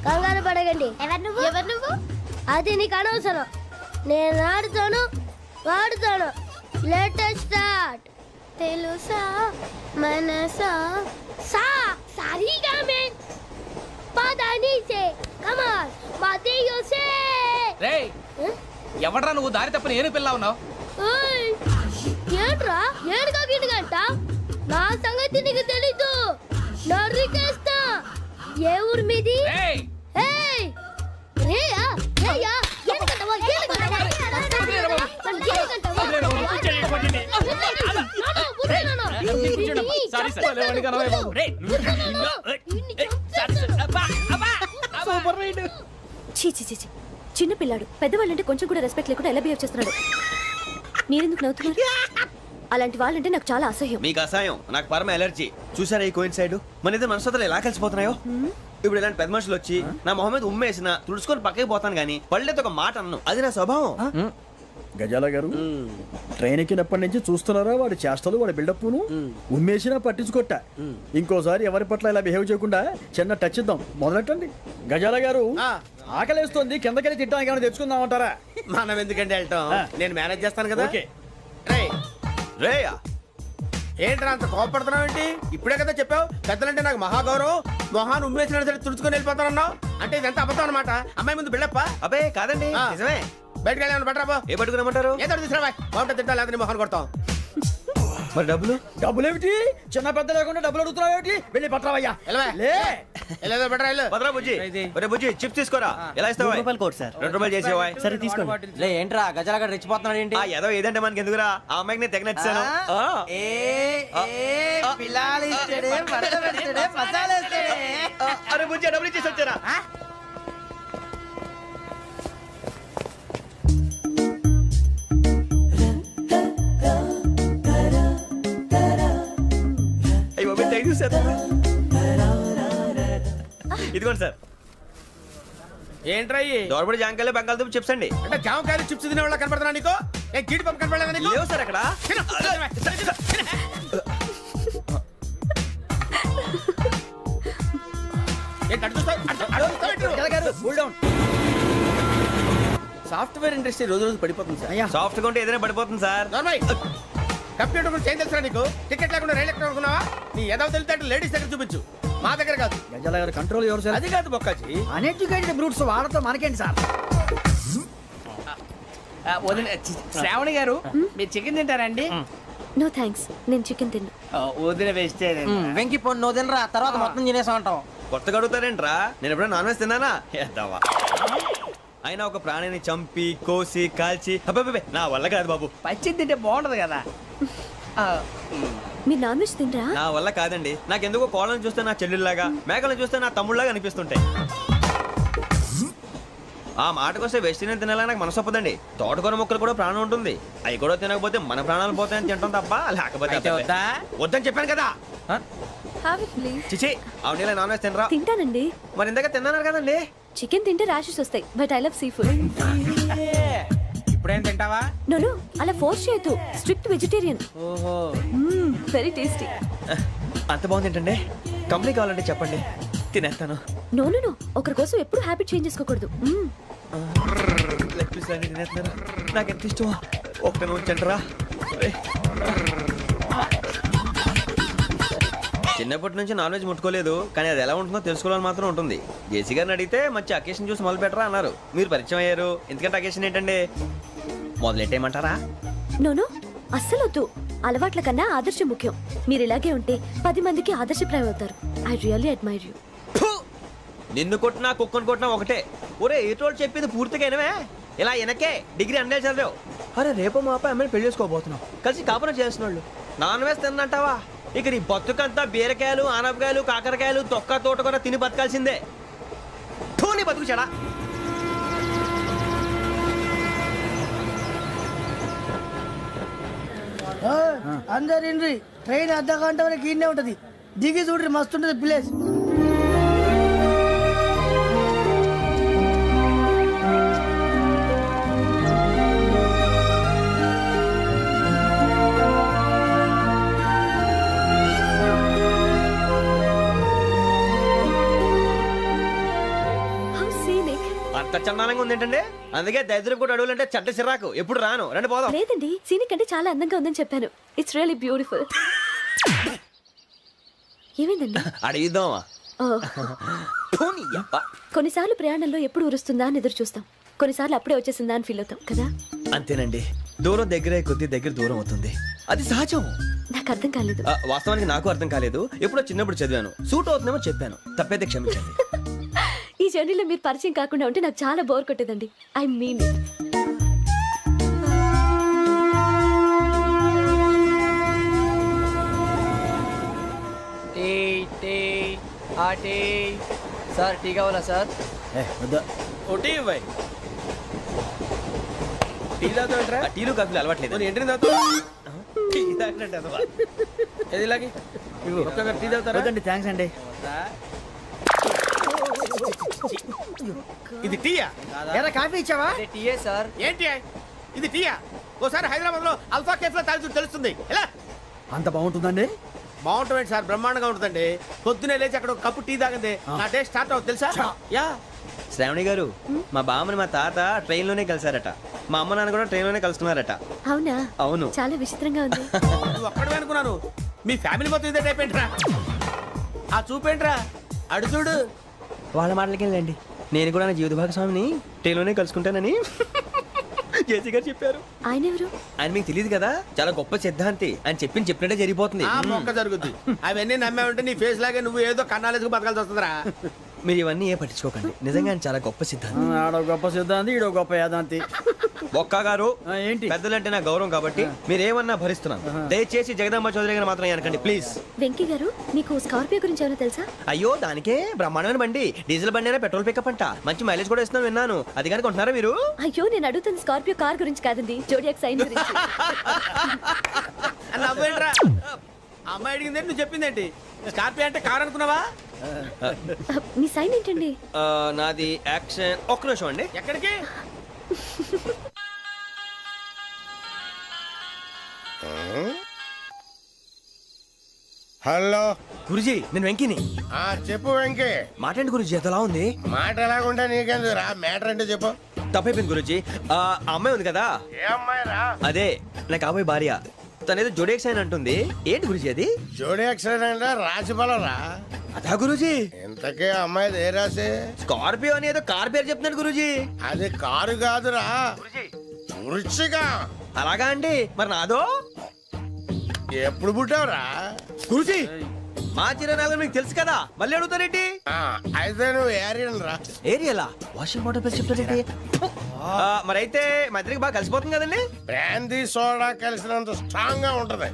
[SPEAKER 11] కంగారు పడగండి. ఎవరు నువ్వు? అది నీకు అనవసరం. నేను ఆడుతాను, వాడుతాను. Latest start. తెలుసా మనసా సా సారీగా మే పదాని సే కమాల్ బాతియో సే.
[SPEAKER 10] రేయ్, ఎవడ్రా నువ్వు? దారి తప్పని ఏను పిల్ల ఉన్నావు?
[SPEAKER 11] ఓయ్, ఏంట్రా ఏడుగా గిడుగంట? నా సంగతి నీకు తెలీదు. నరికేస్తా. ఏ ఊరు మీది?
[SPEAKER 10] రేయ్,
[SPEAKER 11] ఏయ్, రేయా రేయా ఎందుకంటావా?
[SPEAKER 1] చిన్న పిల్లాడు. పెద్దవాళ్ళంటే కొంచెం కూడా రెస్పెక్ట్ లేకుండా ఎలా బిహేవ్ చేస్తున్నాడు. మీరెందుకు నవ్వుతున్నారు? అలాంటి వాళ్ళంటే నాకు చాలా అసహ్యం.
[SPEAKER 2] మీకు అసహాయం, నాకు పరమ ఎలర్జీ. చూసారా ఈ కోయిన్ సైడ్? మన ఇద్దరు మనసులు ఎలా కలిసిపోతున్నాయో. ఇప్పుడు ఇలాంటి పెద్ద మనుషులు వచ్చి నా మొహం మీద ఉమ్మేసిన తుడుచుకొని పక్కకి పోతాను కానీ పళ్ళేతో ఒక మాట అన్ను. అది నా స్వభావం.
[SPEAKER 3] గజాల గారు ట్రైన్ ఎక్కినప్పటి నుంచి చూస్తున్నారా వాడి చేష్టలు, వాడి బిల్డప్ను? ఉమ్మేసినా పట్టించుకోట. ఇంకోసారి ఎవరి పట్ల ఇలా బిహేవ్ చేయకుండా చిన్న టచ్ ఇద్దాం. మొదలెట్టండి. గజాల గారు ఆకలేస్తోంది, కిందకెళ్ళి తిట్టడానికి ఏమైనా తెచ్చుకుందామంటారా?
[SPEAKER 2] మనం ఎందుకంటే వెళ్తాం, నేను మేనేజ్ చేస్తాను కదా.
[SPEAKER 3] ఓకే.
[SPEAKER 2] రేయా,
[SPEAKER 3] ఏంట్రా అంత కోపడుతున్నావు ఏంటి? ఇప్పుడే కదా చెప్పావు పెద్దలంటే నాకు మహాగౌరవం, మొహాన్ని ఉమ్మేసినా సరే తుడుచుకొని వెళ్ళిపోతానన్నావు. అంటే ఇదంతా అబద్ధం అనమాట. అమ్మాయి ముందు బిల్డప్ప.
[SPEAKER 2] అబ్బే కాదండి, నిజమే.
[SPEAKER 3] బయటకు వెళ్ళాను బట్రాబో.
[SPEAKER 2] ఏ పట్టుకురమ్మంటారు?
[SPEAKER 3] ఏదో తీసుకురా, బాగుంటే తింటా, లేదని మొహాన్ని కొడతాం.
[SPEAKER 2] మరి డబ్బులు?
[SPEAKER 3] డబ్బులు ఏమిటి? చిన్న పెద్ద లేకుండా డబ్బులు అడుగుతున్నావు ఏమిటి? వెళ్ళి పట్రావయ్యా.
[SPEAKER 2] భద్రా బుజ్జి, ఒరే బుజ్జి చిప్స్ తీసుకోరా. ఎలా ఇస్తావా?
[SPEAKER 5] Court sir.
[SPEAKER 2] 2 రూపాయలు చేసేవా?
[SPEAKER 5] సరే తీసుకోండి. లే ఏంట్రా గజాలగడ రెచ్చిపోతున్నాడు ఏంటి?
[SPEAKER 2] ఏదో ఏదంటే మనకి ఎందుకురా, ఆ అమ్మాయికి నేను తెగ నచ్చాను. అరే బుజ్జి, డబ్బులు ఇచ్చేసి వచ్చారా? ఇదిగోండి సార్.
[SPEAKER 3] ఏంట్రా
[SPEAKER 2] దోరబడి జాంకాయలు బంగాళదుంప చిప్స్ అండి.
[SPEAKER 3] అంటే జామకాయలు చిప్స్ తినే వాళ్ళ కనపడుతున్నా నీకు? ఏ జీడి పంపు కనపడలేదా నీకు?
[SPEAKER 2] లేవు సార్ అక్కడ.
[SPEAKER 3] సాఫ్ట్వేర్ ఇండస్ట్రీ రోజు రోజు పడిపోతుంది సార్.
[SPEAKER 2] సాఫ్ట్ గా ఉంటే ఏదైనా పడిపోతుంది సార్.
[SPEAKER 4] నార్మల్ కంప్యూటర్ గురించి ఏం తెలుసా నీకు? టికెట్ లేకుండా రైలు ఎక్కడ అనుకున్నావా? నీ ఏదో తెలితే లేడీస్ దగ్గర చూపించు, మా దగ్గర కాదు.
[SPEAKER 10] గజాల గారు కంట్రోల్ ఎవరు సార్?
[SPEAKER 3] అది కాదు బొక్కాజీ.
[SPEAKER 10] అన్ఎడ్యుకేటెడ్ బ్రూట్స్ వాళ్ళతో మనకేంటి సార్?
[SPEAKER 3] శ్రావణి గారు మీరు చికెన్ తింటారండి?
[SPEAKER 1] నో థ్యాంక్స్, నేను చికెన్ తిన్నా.
[SPEAKER 3] వదిన వేస్తే
[SPEAKER 10] వెంకి పొన్ను నువ్వు తినరా, తర్వాత మొత్తం తినేసా ఉంటాం.
[SPEAKER 2] కొత్తగా అడుగుతారేంట్రా? నేను ఎప్పుడైనా నాన్ వెజ్ తిన్నానా? ఎద్దావా. అయినా ఒక ప్రాణిని చంపి కోసి కాల్చి అబ్బబ్బబ్బే, నా వల్ల కాదు బాబు.
[SPEAKER 3] పచ్చి తింటే బాగుంటది కదా.
[SPEAKER 1] మీరు నాన్ వెజ్ తినరా?
[SPEAKER 2] నా వల్ల కాదండి. నాకెందుకో కోళ్ళని చూస్తే నా చెల్లెళ్ళలాగా, మేకలను చూస్తే నా తమ్ముళ్ళలాగా అనిపిస్తుంటాయి. ఆ మాటకొస్తే వెస్టిరియన్ తినాలని నాకు మనసు ఒప్పదండి. తోటకూర మొక్కలు కూడా ప్రాణం ఉంటుంది. అవి కూడా తినకపోతే మన ప్రాణాలు పోతాయని తింటాం తప్ప లేకపోతే
[SPEAKER 3] వద్దా?
[SPEAKER 2] వద్దని చెప్పాను కదా.
[SPEAKER 1] Have it please.
[SPEAKER 2] చిచి అవునీ నాన్ వెజ్ తినరా?
[SPEAKER 1] తింటానండి.
[SPEAKER 2] మరి ఇందాక తిన్నాను కదండి.
[SPEAKER 1] చికెన్ తింటే ర్యాషెస్ వస్తాయి, but I love sea food.
[SPEAKER 3] ఇప్పుడేం తింటావా?
[SPEAKER 1] నో అలా ఫోర్స్ చేయొద్దు. Strict vegetarian.
[SPEAKER 3] ఓహో,
[SPEAKER 1] వెరీ టేస్టీ.
[SPEAKER 2] అంత బాగుంది ఏంటండి? కంపెనీ కావాలంటే చెప్పండి, తినేస్తాను.
[SPEAKER 1] నో ఒకరి కోసం ఎప్పుడు హ్యాబిట్ చేంజ్ చేసుకోకూడదు.
[SPEAKER 2] లెగ్ పీస్ అన్ని తినేస్తున్నారు. నాకు ఎంత ఇష్టమా. ఒకటే ఉంచండిరా. చిన్నప్పటి నుంచి నాన్ వెజ్ ముట్టుకోలేదు, కానీ అది ఎలా ఉంటుందో తెలుసుకోవాలని మాత్రం ఉంటుంది. జేసీ గారిని అడిగితే మంచి అకేషన్ చూసి మొదలు పెట్టరా అన్నారు. మీరు పరిచయం అయ్యారు, ఎందుకంటే అకేషన్ ఏంటండి? మొదలెట్టేయమంటారా?
[SPEAKER 1] నో అస్సలు వద్దు. అలవాట్ల కన్నా ఆదర్శం ముఖ్యం. మీరు ఇలాగే ఉంటే 10 మందికి ఆదర్శప్రాయం అవుతారు. I really admire you.
[SPEAKER 2] నిన్ను కొట్టినా కుక్కను కొట్టినా ఒకటే. ఒరే ఏటోళ్ళు చెప్పింది పూర్తిగా వినవే. ఇలా వెనకే డిగ్రీ అన్నే చదివావు. అరే రేపు మా అబ్బాయి అమ్మాయిని పెళ్లి చేసుకోబోతున్నావు, కలిసి కాపురం చేస్తున్నాళ్ళు. Non veg తిన్నంటావా? ఇక నీ బతుకంతా బీరకాయలు, ఆనపకాయలు, కాకరకాయలు, తొక్క తోట కూడా తిని బతకాల్సిందే. నీ బతుకు చెడా.
[SPEAKER 10] అందరు ఇండ్రి, ట్రైన్ అర్ధ గంట వరకు ఇన్నే ఉంటది. దిగి చూడ్రి, మస్తు ఉంటది ప్లేస్.
[SPEAKER 1] How scenic.
[SPEAKER 2] అంత చందానంగా ఉంది ఏంటండి? అందుకే దరిద్రం కూడా అడవులంటే చెడ్డ చిరాకు. ఎప్పుడు రాను, రండి పోదాం.
[SPEAKER 1] లేదండి, సీనిక్ అంటే చాలా అందంగా ఉందని చెప్పాను. It's really beautiful. ఏమైందండి?
[SPEAKER 2] అడిగిద్దామా?
[SPEAKER 1] కొన్నిసార్లు ప్రయాణంలో ఎప్పుడు ఉరుస్తుందా అని ఎదురు చూస్తాం, కొన్నిసార్లు అప్పుడే వచ్చేసిందా అని ఫీల్ అవుతాం కదా.
[SPEAKER 2] అంతేనండి, దూరం దగ్గరే కొద్ది దగ్గర దూరం అవుతుంది. అది సహజం.
[SPEAKER 1] నాకు అర్థం కాలేదు.
[SPEAKER 2] వాస్తవానికి నాకు అర్థం కాలేదు. ఎప్పుడో చిన్నప్పుడు చదివాను, సూట్ అవుతుందేమో చెప్పాను. తప్పైతే క్షమించండి.
[SPEAKER 1] ఈ జర్నీలో మీరు పరిచయం కాకుండా ఉంటే నాకు చాలా బోర్ కొట్టేదండి. I mean it.
[SPEAKER 10] Sir tea కావాలా సార్?
[SPEAKER 3] ఒకటి ఇవ్వాయి. టీ తాగుతావేంట్రా?
[SPEAKER 2] టీలు కాఫీలు అలవాట్లేదు.
[SPEAKER 3] ఏంటి తాగుతావు?
[SPEAKER 2] టీ తాగినట్టు అదవా.
[SPEAKER 3] ఏది ఇలాగే ఒక్కొక్క టీ తాగుతారా?
[SPEAKER 10] థ్యాంక్స్ అండి.
[SPEAKER 3] ఇది టీయా?
[SPEAKER 10] ఎరా కాఫీ ఇచ్చావా?
[SPEAKER 3] టీయే సార్. ఏంటి ఇది టీయా? ఓసారి హైదరాబాద్ లో అల్ఫా కేఫ్ లో తాగుతూ తెలుస్తుంది. ఎలా
[SPEAKER 10] అంత బాగుంటుందండి?
[SPEAKER 3] బాగుంటుంది సార్, బ్రహ్మాండంగా ఉంటుందండి. పొద్దునే లేచి అక్కడ ఒక కప్పు టీ తాగింది నా డే స్టార్ట్ అవుతుంది తెలుసా? యా.
[SPEAKER 2] శ్రావణి గారు, మా బామ్మని మా తాత ట్రైన్ లోనే కలిసారట. మా అమ్మ నాన్న కూడా ట్రైన్ లోనే కలుసుకున్నారట.
[SPEAKER 1] అవునా?
[SPEAKER 2] అవును.
[SPEAKER 1] చాలా విచిత్రంగా ఉంది.
[SPEAKER 3] నువ్వు ఒక్కడే అనుకున్నాను, మీ ఫ్యామిలీ మొత్తం ఇదే టైప్ ఏంట్రా? ఆ చూపేంట్రా, అడు చూడు.
[SPEAKER 2] వాళ్ళ మాటలకి వెళ్ళండి. నేను కూడా నా జీవిత భాగస్వామిని ట్రైన్ లోనే కలుసుకుంటానని జేసీ గారు చెప్పారు.
[SPEAKER 1] ఆయన ఎవరు?
[SPEAKER 2] ఆయన మీకు తెలియదు కదా, చాలా గొప్ప సిద్ధాంతి. అని చెప్పినట్టే జరిగిపోతుంది.
[SPEAKER 3] ఆ మొక్క జరుగుద్ది. అవన్నీ నమ్మే ఉంటే నీ ఫేస్ లాగే నువ్వు ఏదో కన్నాలేసుకు బతకాల్సి వస్తుందిరా.
[SPEAKER 2] మీరు ఇవన్నీ ఏ పట్టించుకోకండి. నిజంగా ఆయన చాలా గొప్ప సిద్ధాంతి.
[SPEAKER 10] ఆడో గొప్ప సిద్ధాంతి, ఈడో గొప్ప యాదాంతి.
[SPEAKER 2] ఒక్క గారు,
[SPEAKER 10] ఏంటి?
[SPEAKER 2] పెద్దలంటే నా గౌరవం కాబట్టి మీరేమన్నా భరిస్తున్నాను. దయచేసి జగదాంబ చౌదరి గారు మాత్రం అనకండి ప్లీజ్.
[SPEAKER 1] వెంకీ గారు, మీకు స్కార్పియో గురించి ఏమైనా తెలుసా?
[SPEAKER 2] అయ్యో, దానికే బ్రహ్మాండమైన బండి. డీజిల్ బండి అయినా పెట్రోల్ పికప్ అంట. మంచి మైలేజ్ కూడా ఇస్తున్నాను విన్నాను. అది కానీ కొంటున్నారా మీరు?
[SPEAKER 1] అయ్యో, నేను అడుగుతుంది స్కార్పియో కార్ గురించి కాదండి, జోడియాక్ సైన్ గురించి.
[SPEAKER 3] నవ్వేంట్రా? అమ్మాయి అడిగిందేంటి, నువ్వు చెప్పిందేంటి? స్కార్పియో అంటే కార్ అనుకున్నావా?
[SPEAKER 1] మీ సైన్ ఏంటండి?
[SPEAKER 2] నాది యాక్షన్. ఒక్క నిమిషం అండి.
[SPEAKER 3] ఎక్కడికి?
[SPEAKER 4] హలో
[SPEAKER 2] గురుజీ, నేను వెంకిని.
[SPEAKER 4] చెప్పు వెంకీ.
[SPEAKER 2] మాట్లాడండి గురుజీ, ఎంతలా ఉంది?
[SPEAKER 4] మాట ఎలాగుంటా నీకెందుకు రా, మ్యాటర్ అంటే చెప్పు.
[SPEAKER 2] తప్పైపోయింది గురుజీ. ఆ అమ్మాయి ఉంది కదా,
[SPEAKER 4] ఏ అమ్మాయిరా?
[SPEAKER 2] అదే నా కాబోయే భార్య. తనేదో జోడేక్స్ అని అంటుంది. ఏంటి గురుజీ అది?
[SPEAKER 4] జోడి యాక్సిడెంట్ రాసి బలరా?
[SPEAKER 2] అదా గురుజీ,
[SPEAKER 4] ఇంతకే అమ్మాయి ఏ రాసి?
[SPEAKER 2] స్కార్పియో అని ఏదో కార్ పేరు చెప్తున్నాడు గురుజీ.
[SPEAKER 4] అది కారు కాదురా, వృచ్చిక.
[SPEAKER 2] అలాగా అండి, మరి నాదో?
[SPEAKER 4] ఎప్పుడు పుట్టావురా?
[SPEAKER 2] గురుజీ మా చిరనాలు మీకు తెలుసు కదా, మళ్ళీ అడుగుతారేంటి?
[SPEAKER 4] అయితే నువ్వు ఏరియన్ రా.
[SPEAKER 2] ఏరియలా? వాషింగ్ వాటర్ పేరు చెప్తారేంటి? మరైతే మా ఇద్దరికి బాగా కలిసిపోతుంది కదండి.
[SPEAKER 4] బ్రాందీ సోడా కలిసినంత స్ట్రాంగ్ గా ఉంటది.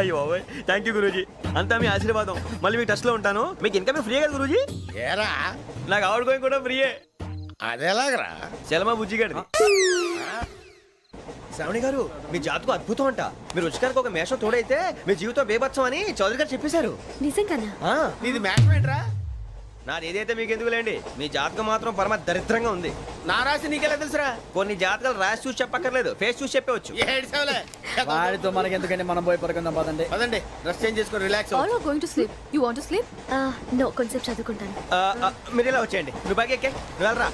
[SPEAKER 2] అయ్యో థ్యాంక్ యూ గురూజీ, అంతా మీ ఆశీర్వాదం. మళ్ళీ మీకు టచ్ లో ఉంటాను. మీకు ఇన్కమ్ ఫ్రీ కదా గురూజీ?
[SPEAKER 4] ఏరా,
[SPEAKER 2] నాకు ఆవిడ గోయింగ్ కూడా ఫ్రీయే.
[SPEAKER 4] అదేలాగరా?
[SPEAKER 2] చలమా బుజ్జి గారిది. శ్రావణి గారు, మీ జాతకు అద్భుతం అంట. మీరు రుచికారికి ఒక మేషం తోడైతే మీ జీవితం బేబత్సం అని చౌదరి గారు చెప్పేశారు.
[SPEAKER 1] నిజంగానా?
[SPEAKER 3] నీది మ్యాచ్ ఏంట్రా?
[SPEAKER 2] నాది ఏదైతే మీకు ఎందుకులేండి, మీ జాతకం మాత్రం పరమ దరిద్రంగా ఉంది.
[SPEAKER 3] నా రాసి నీకెలా తెలుసురా?
[SPEAKER 2] కొన్ని జాతకాలు రాసి చూసి చెప్పక్కర్లేదు, ఫేస్ చూసి చెప్పవచ్చు.
[SPEAKER 3] ఏడ్చావులే.
[SPEAKER 10] వాడితో మనకి ఎందుకంటే మనం పోయి పడుకుందాం పదండి.
[SPEAKER 3] పదండి, డ్రెస్ చేంజ్ చేసుకొని relax
[SPEAKER 8] all are going to sleep. You want to sleep?
[SPEAKER 1] No, కొంచెం చదువుకుంటాను.
[SPEAKER 2] మీరు ఇలా వచ్చేయండి. నువ్వు బాగా ఎక్కే, నువ్వు వెళ్ళరా.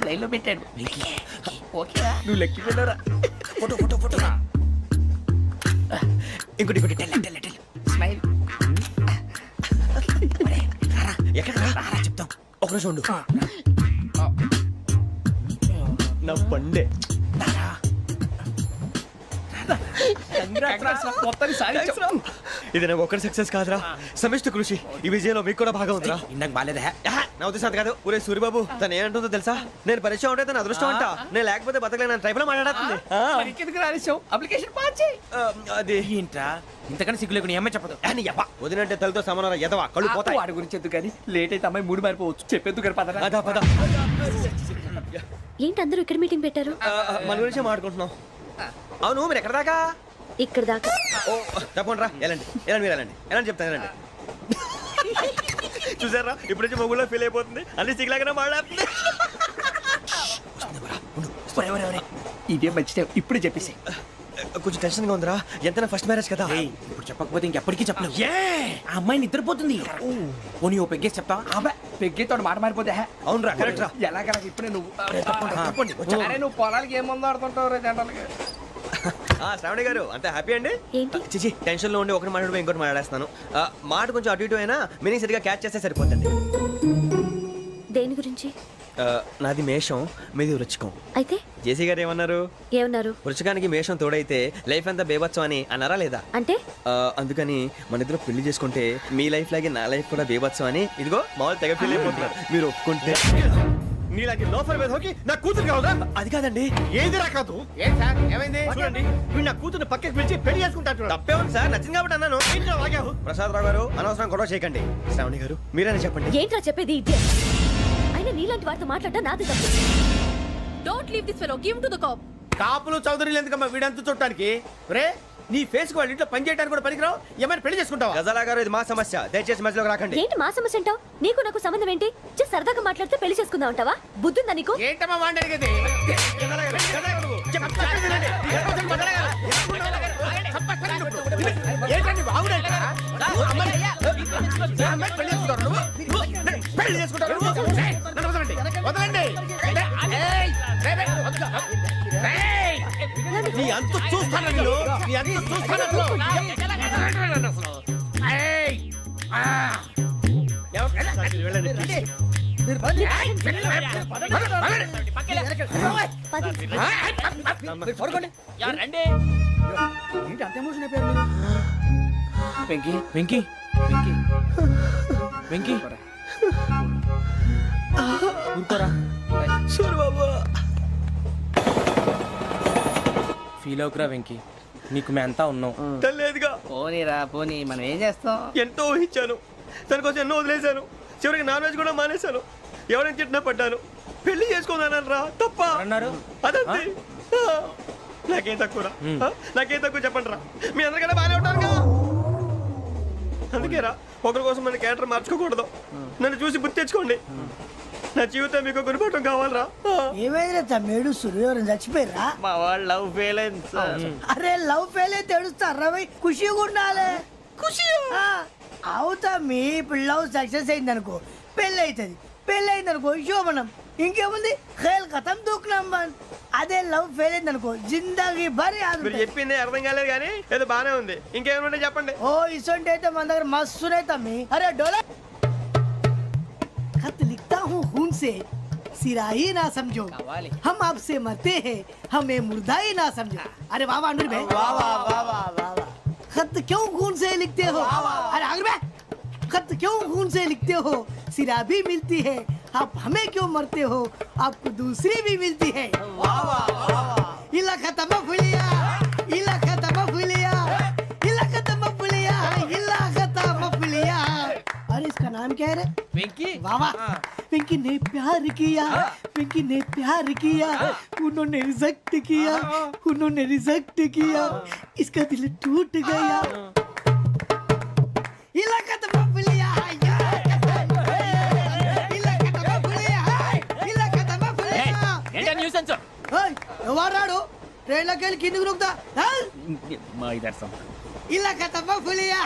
[SPEAKER 10] లైన్ లో పెట్టాడు.
[SPEAKER 2] నువ్వు లెక్కి వెళ్ళరా. Photo photo photo. ఇంకోటి ఇంకోటి టెల్ టెల్ టెల్.
[SPEAKER 10] స్మైల్.
[SPEAKER 2] ఎక్కడ చెప్తాం. ఒక రోజు ఉండు. నా పండే. ఇది నాకు ఒక్కరి సక్సెస్ కాదురా, సమిష్టి కృషి. ఈ విజయంలో మీకు కూడా భాగం ఉందిరా.
[SPEAKER 3] ఇందాక బాలేదా?
[SPEAKER 2] నా ఉద్దేశం కాదు. ఊరే సూర్యబాబు, తను ఏమంటుందో తెలుసా? నేను పరిచయం ఉంటే తన అదృష్టం అంట. నేను లేకపోతే బతకలేను ట్రైబ్ లో మాట్లాడుతుంది.
[SPEAKER 10] అప్లికేషన్ పాస్ చేయి.
[SPEAKER 2] అది
[SPEAKER 3] ఏంట్రా ఇంతకన్నా సిగ్గు లేకుండా ఏమై చెప్పదు.
[SPEAKER 2] వదినంటే తలతో సమానం ఎదవా, కళ్ళు పోతాయి.
[SPEAKER 10] వాడి గురించి ఎందుకు కానీ లేట్ అయితే అమ్మాయి మూడు మారిపోవచ్చు. చెప్పేందుకు కానీ పదరా.
[SPEAKER 2] అదా పద.
[SPEAKER 1] ఏంటి అందరూ ఇక్కడ మీటింగ్ పెట్టారు?
[SPEAKER 2] మన గురించి మాట్లాడుకుంటున్నాం. అవును, మీరు ఎక్కడ దాకా?
[SPEAKER 1] ఇక్కడ దాకా.
[SPEAKER 2] ఓ తప్పకుండా రా, వెళ్ళండి వెళ్ళండి, మీరు వెళ్ళండి వెళ్ళండి, చెప్తాను వెళ్ళండి. చూసారా, ఇప్పుడు నుంచి మొగుల్లో ఫీల్ అయిపోతుంది. అన్ని సిగ్లాగానే మాట్లాడుతుంది.
[SPEAKER 10] ఇదే మంచి టైం, ఇప్పుడు చెప్పేసి.
[SPEAKER 2] కొంచెం టెన్షన్ గా ఉందిరా, ఎంతైనా ఫస్ట్ మ్యారేజ్ కదా.
[SPEAKER 3] ఇప్పుడు చెప్పకపోతే ఇంకెప్పటికీ చెప్పలేవు. ఆ అమ్మాయి నిద్రపోతుంది. పోనీ ఓ పెగ్గేసి చెప్తావా?
[SPEAKER 10] అబ్బా పెగ్గేతో మాట మారిపోతే.
[SPEAKER 2] అవునరా, కరెక్ట్ రా.
[SPEAKER 10] ఎలాగలా ఇప్పుడే నువ్వు
[SPEAKER 2] తప్పండి.
[SPEAKER 10] అరే నువ్వు పొలాలకి ఏం ముందు ఆడుతుంటావు రే జనరల్గా.
[SPEAKER 2] శ్రావణి గారు, అంత హ్యాపీ అండి?
[SPEAKER 1] ఏంటి?
[SPEAKER 2] చిచి, టెన్షన్ లో ఉండి ఒకటి మాట్లాడిపోయి ఇంకోటి మాట్లాడేస్తాను. మాట కొంచెం అటు ఇటు అయినా మీనింగ్ సరిగా క్యాచ్ చేస్తే సరిపోతుంది.
[SPEAKER 1] దేని గురించి?
[SPEAKER 2] నాది మేషం, మీది వృచ్చికం.
[SPEAKER 1] అయితే
[SPEAKER 2] జేసీ గారు ఏమన్నారు?
[SPEAKER 1] ఏమన్నారు?
[SPEAKER 2] వృచ్చికానికి మేషం తోడైతే లైఫ్ అంతా బేబత్సం అని అన్నారా లేదా?
[SPEAKER 1] అంటే
[SPEAKER 2] అందుకని మన ఇద్దరు పెళ్లి చేసుకుంటే మీ లైఫ్ లాగే నా లైఫ్ కూడా బేబత్సం అని, ఇదిగో మామూలు తెగ ఫీల్ అయిపోతున్నారు. మీరు ఒప్పుకుంటే
[SPEAKER 4] నీలాంటి లోఫర్ మీద హోకి నా కూతురు కావదా?
[SPEAKER 2] అది కాదండి.
[SPEAKER 4] ఏది రాకాదు?
[SPEAKER 3] ఏం సార్ ఏమైంది?
[SPEAKER 4] చూడండి, వీడు నా కూతురు పక్కకి పిలిచి పెళ్లి చేసుకుంటాడు.
[SPEAKER 2] తప్పే ఉంది సార్, నచ్చింది కాబట్టి అన్నాను. ప్రసాద్ రావు గారు, అనవసరం గొడవ చేయకండి. శ్రావణి గారు, మీరైనా చెప్పండి.
[SPEAKER 1] ఏంట్రా చెప్పేది? ఇదే అయినా నీలాంటి వారితో మాట్లాడటం నాది తప్పు.
[SPEAKER 8] Don't leave this fellow, give to the cop.
[SPEAKER 3] కాపులు చౌదరులు ఎందుకమ్మా వీడంతా చూడటానికి? రే నీ ఫేస్ కు వాళ్ళ ఇంట్లో పని చేయడానికి కూడా పనికిరావు. ఏమైనా పెళ్లి చేసుకుంటావా?
[SPEAKER 2] గజాలా గారు, ఇది మా సమస్య, దయచేసి మధ్యలోకి రాకండి.
[SPEAKER 1] ఏంటి మా సమస్య అంటావు? నీకు నాకు సంబంధం ఏంటి? జస్ట్ సరదాగా మాట్లాడితే పెళ్లి చేసుకుందాం అంటావా? బుద్ధుందా నీకు?
[SPEAKER 3] ఏంటమ్మా వాడిని అడిగేది? ఏంటండి బాగుండండి? పెళ్లి చేసుకుంటారు. వదలండి. నీ అంత చూస్తాను వీళ్ళు. నీ అంత చూస్తాను.
[SPEAKER 10] ఏంటి అంత ఎమోషన్ అయిపోయారు మీరు?
[SPEAKER 3] వెంకీ వెంకీ వెంకీ వెంకీ ఊరుకోరా. ఫీల్ అవుకురా వెంకీ, నీకు మేమంతా ఉన్నాం.
[SPEAKER 2] తెలియదుగా.
[SPEAKER 10] పోనీరా పోనీ, మనం ఏం చేస్తాం?
[SPEAKER 2] ఎంతో ఊహించాను, తన కోసం ఎన్నో వదిలేశాను. చివరికి నాన్ వెజ్ కూడా మానేశాను. ఎవరైనా తిట్టినా పడ్డాను. పెళ్లి చేసుకుందానని రా, తప్ప
[SPEAKER 3] అన్నారు.
[SPEAKER 2] అదంతే. నాకేం తక్కువరా? నాకేం తక్కువ చెప్పండి రా. మీ అందరికన్నా బాగానే ఉంటారు కదా. అందుకే రా, ఒకరి కోసం మన క్యారెక్టర్ మార్చుకోకూడదు. నన్ను చూసి గుర్తు తెచ్చుకోండి. నా జీవితం మీకు గురిపటం కావాలరా.
[SPEAKER 10] ఏమైనా తమ్మేడు సురవరం చచ్చిపోయిరా?
[SPEAKER 2] మా వాళ్ళు లవ్ ఫెయిల్ అయింది సార్.
[SPEAKER 10] అరే లవ్ ఫెయిల్ అయితే ఏడుస్తారా భయ్? ఖుషిగా ఉండాలి. ఖుషి అవుతా మీ ఇప్పుడు లవ్ సక్సెస్ అయింది అనుకో పెళ్ళి అవుతుంది. పెళ్ళి అయింది అనుకో శోభనం. ఇంకేముంది ఖేల్ ఖతం దూకునాం బంద్. అదే లవ్ ఫెయిల్ అయింది అనుకో జిందాగీ భారీ
[SPEAKER 2] మీరు చెప్పింది అర్థం కాలేదు కానీ ఏదో బానే ఉంది. ఇంకేమైనా చెప్పండి.
[SPEAKER 10] ఓ ఇసొంటి అయితే మన దగ్గర మస్తునే తమ్మి. అరే డోలా खत लिखता हूँ खून से सिरा ही ना समझो हम आपसे मरते हैं हमें मुर्दा ही ना समझो. अरे वाह वाह अनुर भाई वाह वाह वाह वाह वाह. खत क्यों खून से लिखते हो? अरे अनुर भाई खत क्यों खून से लिखते हो? सिरा भी मिलती है आप हमें क्यों मरते हो? आपको दूसरी भी मिलती है. वाह वाह वाह. इला खत्म फुलिया इला खत्म फुलिया इला खत्म फुलिया इला खत्म फुलिया. अरे इसका नाम क्या है रे?
[SPEAKER 3] వెంకీ
[SPEAKER 10] वाह वाह. पिंकी ने प्यार किया पिंकी ने प्यार किया उन्होंने रिजेक्ट किया उन्होंने रिजेक्ट किया इसका दिल टूट गया. इलाका तो बबलिया इलाका तो बबलिया इलाका तो बबलिया.
[SPEAKER 9] ఏంటా న్యూసెన్స్?
[SPEAKER 10] ओए ఎవరాడు ట్రైన్ లోకి వెళ్ళి కిందికి రుకుతా.
[SPEAKER 9] మా ఇదర్సం.
[SPEAKER 10] ఇలాకా तो बबलिया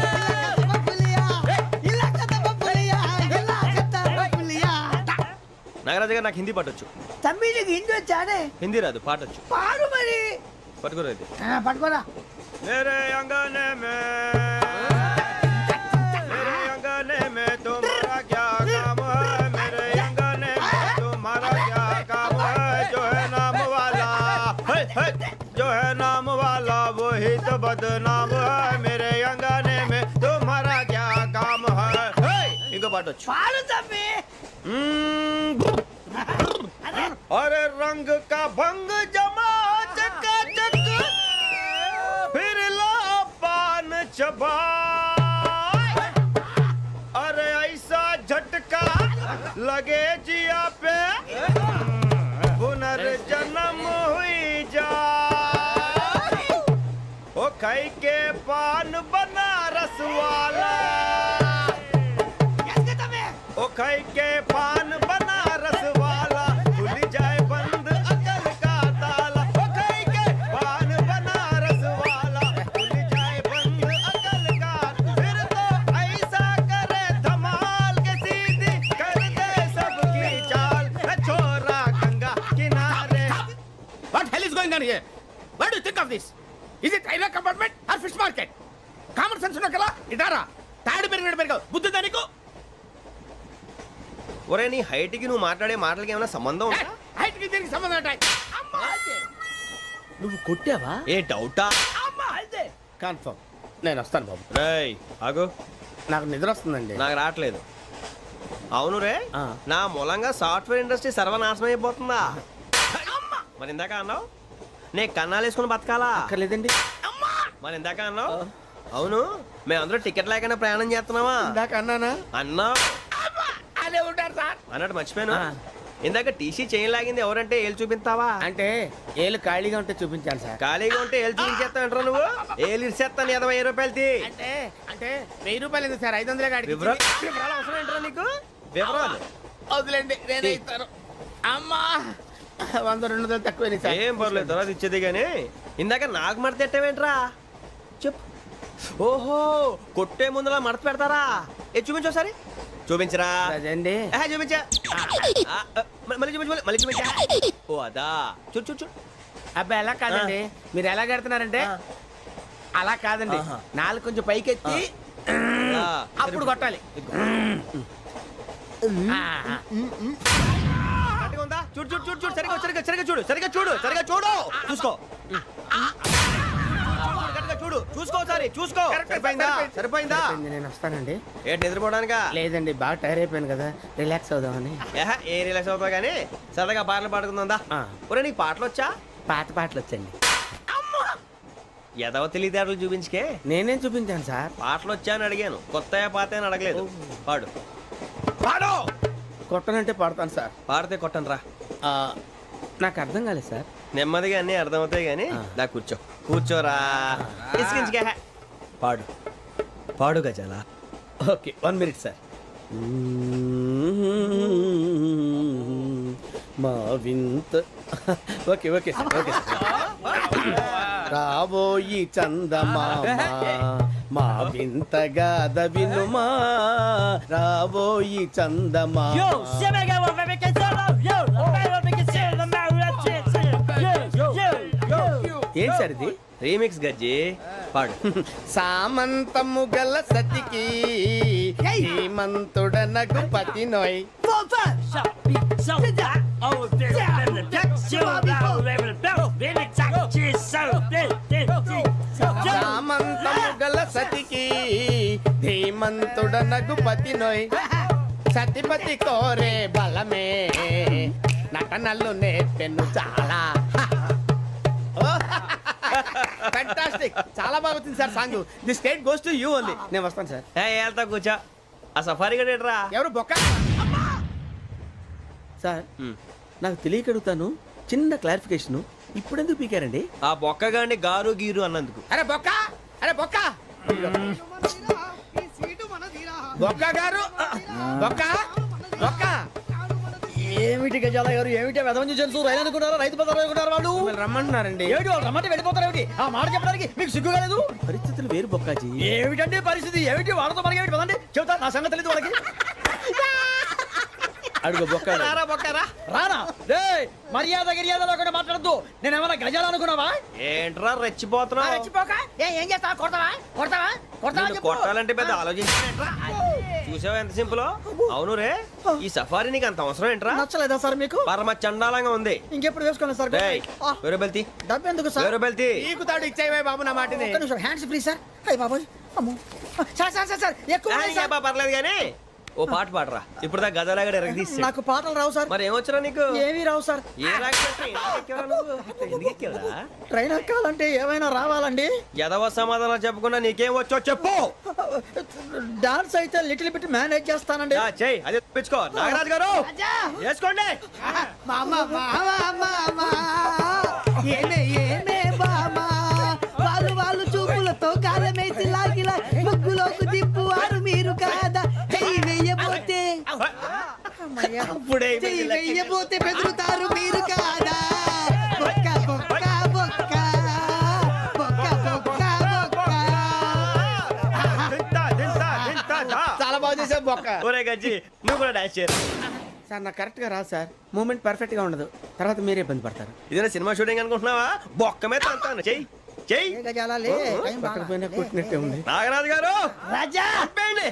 [SPEAKER 10] इलाका तो बबलिया इलाका तो बबलिया इलाका तो बबलिया.
[SPEAKER 2] నాగరాజు గారు నాకు హిందీ పాటొచ్చు.
[SPEAKER 10] తమ్మి నీకు హిందీ వచ్చానే?
[SPEAKER 2] హిందీ రాదు, పాటొచ్చు.
[SPEAKER 10] పాడు మరి.
[SPEAKER 2] పట్టుకోలేదు.
[SPEAKER 10] పట్టుకోరా.
[SPEAKER 2] मेरे अंगने में मेरे अंगने में तुम्हारा क्या काम है? मेरे अंगने में तुम्हारा क्या काम है? जो है नाम वाला जो है नाम वाला वही तो बदनाम है. मेरे अंगने में तुम्हारा क्या काम है? इनको पाटो.
[SPEAKER 10] పాడు తమ్మి.
[SPEAKER 2] अरे रंग का भंग जमा चकाचक फिर ला पान चबा. अरे ऐसा झटका लगे जिया पे पुनर्जन्म हुई जा. ओ खाई के पान बनारस वाला ओ खाई के पान बनारस वाला खुल जाए बंद अकल का ताला. ओ खाई के पान बनारस वाला खुल जाए बंद अकल का. फिर तो ऐसा करे धमाल के सीधी कर दे सबकी चाल. छोरा गंगा किनारे.
[SPEAKER 3] What hell is going on here? What do you think of this? Is it railway compartment or fish market? Common sense ఉన్న కదా ఇదారా తాడు పెరిగినట్టు పెరగవు బుద్ధి దానికి.
[SPEAKER 2] ఒరే నీ హైట్ కి నువ్వు మాట్లాడే మాటలకి ఏమైనా సంబంధం ఉందా?
[SPEAKER 3] హైట్ కి దీనికి సంబంధం ఉంటాయి. నువ్వు కొట్టావా?
[SPEAKER 2] ఏ డౌటా?
[SPEAKER 3] కన్ఫర్మ్ నేను వస్తాను బాబు.
[SPEAKER 2] రేయ్ ఆగు.
[SPEAKER 3] నాకు నిద్ర వస్తుందండి.
[SPEAKER 2] నాకు రావట్లేదు. అవును రే,
[SPEAKER 3] ఆ.
[SPEAKER 2] నా మూలంగా సాఫ్ట్వేర్ ఇండస్ట్రీ సర్వనాశనం అయిపోతుందా? మరి ఇందాక అన్నావు నే కన్నాలు వేసుకుని బతకాలా?
[SPEAKER 3] అక్కర్లేదండి.
[SPEAKER 2] మరి ఇందాక అన్నావు అవును మేమందరూ టికెట్ లేకుండా ప్రయాణం చేస్తున్నావా?
[SPEAKER 3] ఇందాక అన్నానా?
[SPEAKER 2] అన్నా
[SPEAKER 3] అదే ఉంటారు సార్.
[SPEAKER 2] అన్నట్టు మర్చిపోయాను. ఇందాక టీసీ చైన్ లాగింది ఎవరంటే ఏళ్ళు చూపిస్తావా?
[SPEAKER 3] అంటే ఏళ్ళు ఖాళీగా ఉంటే చూపించాను సార్.
[SPEAKER 2] ఖాళీగా ఉంటే ఏళ్ళు చూపించేస్తానంటారా నువ్వు? ఏళ్ళు ఇచ్చేస్తాను 20 రూపాయలది.
[SPEAKER 3] అంటే అంటే 1000 రూపాయలు ఎందుకు సార్? 500 కాడికి
[SPEAKER 2] వివరాలు అవసరం ఏంటరా నీకు? వివరాలు
[SPEAKER 3] వదిలేండి నేనే ఇస్తాను. అమ్మా 100-200 తక్కువ సార్.
[SPEAKER 2] ఏం పర్లేదు తర్వాత ఇచ్చేది కానీ ఇందాక నాకు మడత ఎట్టవేంట్రా చెప్పు. ఓహో కొట్టే ముందులా మడత పెడతారా? ఏ చూపించు ఒకసారి. చూపించరా?
[SPEAKER 3] అదండి.
[SPEAKER 2] చూపించా. మళ్ళీ చూపించు మళ్ళీ చూపించా. ఓ అదా చూడు చూడు చూడు.
[SPEAKER 3] అబ్బాయి ఎలా కాదండి, మీరు ఎలా కడుతున్నారంటే అలా కాదండి. నాలుగు కొంచెం పైకెత్తి అప్పుడు కొట్టాలి.
[SPEAKER 2] ఉందా? చూడు చూడు చూడు చూడు సరిగా సరిగా సరిగా చూడు సరిగా చూడు సరిగా చూడు చూసుకో. చూడు చూసుకో ఒకసారి చూసుకో. సరిపోయిందా? సరిపోయిందా?
[SPEAKER 3] నేను వస్తానండి.
[SPEAKER 2] ఏంటి నిద్రపోవడానికా?
[SPEAKER 3] లేదండి బాగా టైర్ అయిపోయాను కదా రిలాక్స్ అవుదామని.
[SPEAKER 2] ఏ రిలాక్స్ అవుతావు కానీ సరదాగా పాటలు పాడుకుందా? ఒరే నీకు పాటలు వచ్చా?
[SPEAKER 3] పాత పాటలు వచ్చండి.
[SPEAKER 2] ఎదవ తెలివితేటలు చూపించుకే.
[SPEAKER 3] నేనేం చూపించాను సార్?
[SPEAKER 2] పాటలు వచ్చా అని అడిగాను, కొత్త పాత అని అడగలేదు. పాడు పాడు.
[SPEAKER 3] కొట్టనంటే పడతాను సార్.
[SPEAKER 2] పాడితే కొట్టను రా.
[SPEAKER 3] నాకు అర్థం కాలేదు సార్.
[SPEAKER 2] నెమ్మదిగా అన్నీ అర్థమవుతాయి కానీ దా కూర్చో. కూర్చోరా. పాడు పాడు గజాల.
[SPEAKER 3] Okay 1 minute sir. మా వింత ఓకే ఓకే సార్ ఓకే రాబోయి చందమామ మా వింత గాథ వినుమా రాబోయి చందమామ ఏం సార్ ఇది
[SPEAKER 2] రీమిక్స్ గజ్జి పాడు.
[SPEAKER 3] సామంతము గల సతికి హేమంతుడనగు పతి నోయ్ సామంతము గల సతికి ధీమంతుడనగు పతి నోయ్ సతిపతి కోరే బలమే నటనలు నేర్పెను చాలా ఫ్యాంటాస్టిక్ చాలా బాగా వచ్చింది sir song the state goes to you only నేను వస్తాను సార్
[SPEAKER 2] వెళ్తా కూర్చో. ఆ సఫారీ గడేట్రా.
[SPEAKER 3] ఎవరు బొక్క సార్ నాకు తెలియక అడుగుతాను చిన్న క్లారిఫికేషన్ ఇప్పుడు ఎందుకు పీకారండి
[SPEAKER 2] ఆ బొక్కగాండి గారు గీరు అన్నందుకు.
[SPEAKER 3] అరే బొక్క అరే బొక్క బొక్క గారు బొక్క బొక్క
[SPEAKER 10] ఏమిటి గజాల గారు ఏమిటి వెదవం చూసాను రైలు అనుకున్నారా రైతు బజార్ అనుకున్నారు వాళ్ళు
[SPEAKER 3] మిమ్మల్ని రమ్మంటున్నారండి
[SPEAKER 10] ఏమిటి వాళ్ళు రమ్మంటే వెళ్ళిపోతారు ఏమిటి ఆ మాట చెప్పడానికి మీకు సిగ్గు కాలేదు
[SPEAKER 3] పరిస్థితులు వేరు బొక్కాజీ
[SPEAKER 10] ఏమిటండి పరిస్థితి ఏమిటి వాళ్ళతో మనకి ఏమిటి పదండి చెబుతా నా సంగతి తెలియదు వాళ్ళకి
[SPEAKER 3] అడుగు బొక్క
[SPEAKER 10] రానా రే మర్యాద గిర్యాద లేకుండా మాట్లాడద్దు నేను ఏమైనా గజాలు అనుకున్నావా
[SPEAKER 2] ఏంట్రా రెచ్చిపోతున్నావు?
[SPEAKER 10] రెచ్చిపోక ఏం చేస్తావా కొడతావా కొడతావా కొడతావా
[SPEAKER 2] నిన్ను
[SPEAKER 10] చెప్పు.
[SPEAKER 2] కొట్టాలంటే పెద్ద ఆలోచించారా? చూసావా ఎంత సింపుల్. అవును రే, ఈ సఫారీ నీకు అంత అవసరం ఏంట్రా?
[SPEAKER 10] నచ్చలేదా సార్ మీకు
[SPEAKER 2] పరమ చండాలంగా ఉంది.
[SPEAKER 10] ఇంకెప్పుడు వేసుకోండి సార్
[SPEAKER 2] డేయ్, వేరే బెల్తి
[SPEAKER 10] డబ్బు ఎందుకు సార్
[SPEAKER 2] వేరే బెల్తి.
[SPEAKER 3] నీకు తాడు ఇచ్చాయి బాబు నా మాటని
[SPEAKER 10] ఒక్క నిమిషం హ్యాండ్స్ ఫ్రీ సార్ అయ్యి బాబోయ్ అమ్మో సార్ సార్ సార్ సార్ ఎక్కువ ఉన్నాయి సార్.
[SPEAKER 2] పర్లేదు కానీ ఓ పాట పాడరా. ఇప్పుడు దా గదలాగడ ఎరగదీసి.
[SPEAKER 10] నాకు పాటలు రావు సార్
[SPEAKER 2] మరి ఏమొచ్చరా నీకు?
[SPEAKER 10] ఏమీ రావు సార్
[SPEAKER 2] ఏ రాకపోతే ఎందుకు ఎక్కేవరా నువ్వు? ఎందుకు ఎక్కేవరా?
[SPEAKER 10] ట్రైన్ ఎక్కాలంటే ఏమైనా రావాలండి
[SPEAKER 2] ఎదవ సమాధానం చెప్పకుండా నీకేం వచ్చో చెప్పు.
[SPEAKER 10] డాన్స్ అయితే లిటిల్ బిట్ మేనేజ్ చేస్తానండి
[SPEAKER 2] చెయ్యి అదే తెప్పించుకో. నాగరాజు గారు చేసుకోండి.
[SPEAKER 10] మామా మామా మామా ఏమే ఏమే బామా వాళ్ళు చూపులతో కాలమేసి లాగిలా ముగ్గులోకి తిప్పువారు మీరు కాదా చెయ్యి వెయ్యబోతే చెయ్యి వెయ్యబోతే బెదురుతారు మీరు కాదా బొక్క బొక్క బొక్క బొక్క బొక్క బొక్క
[SPEAKER 3] చాలా బాగా చేసావు బొక్క
[SPEAKER 2] ఒరే గజ్జి నువ్వు కూడా డాన్స్ చేయరు.
[SPEAKER 3] సార్ నాకు కరెక్ట్ గా రాదు సార్ మూమెంట్ పర్ఫెక్ట్ గా ఉండదు తర్వాత మీరే ఇబ్బంది పడతారు
[SPEAKER 2] ఇదేనా సినిమా షూటింగ్ అనుకుంటున్నావా? బొక్క మీద అంటాను. చెయ్యి చెయ్యి.
[SPEAKER 3] పక్కన పోయినా కొట్టినట్టే ఉంది
[SPEAKER 2] నాగరాజు గారు
[SPEAKER 10] రాజా
[SPEAKER 2] ఆపేయండి.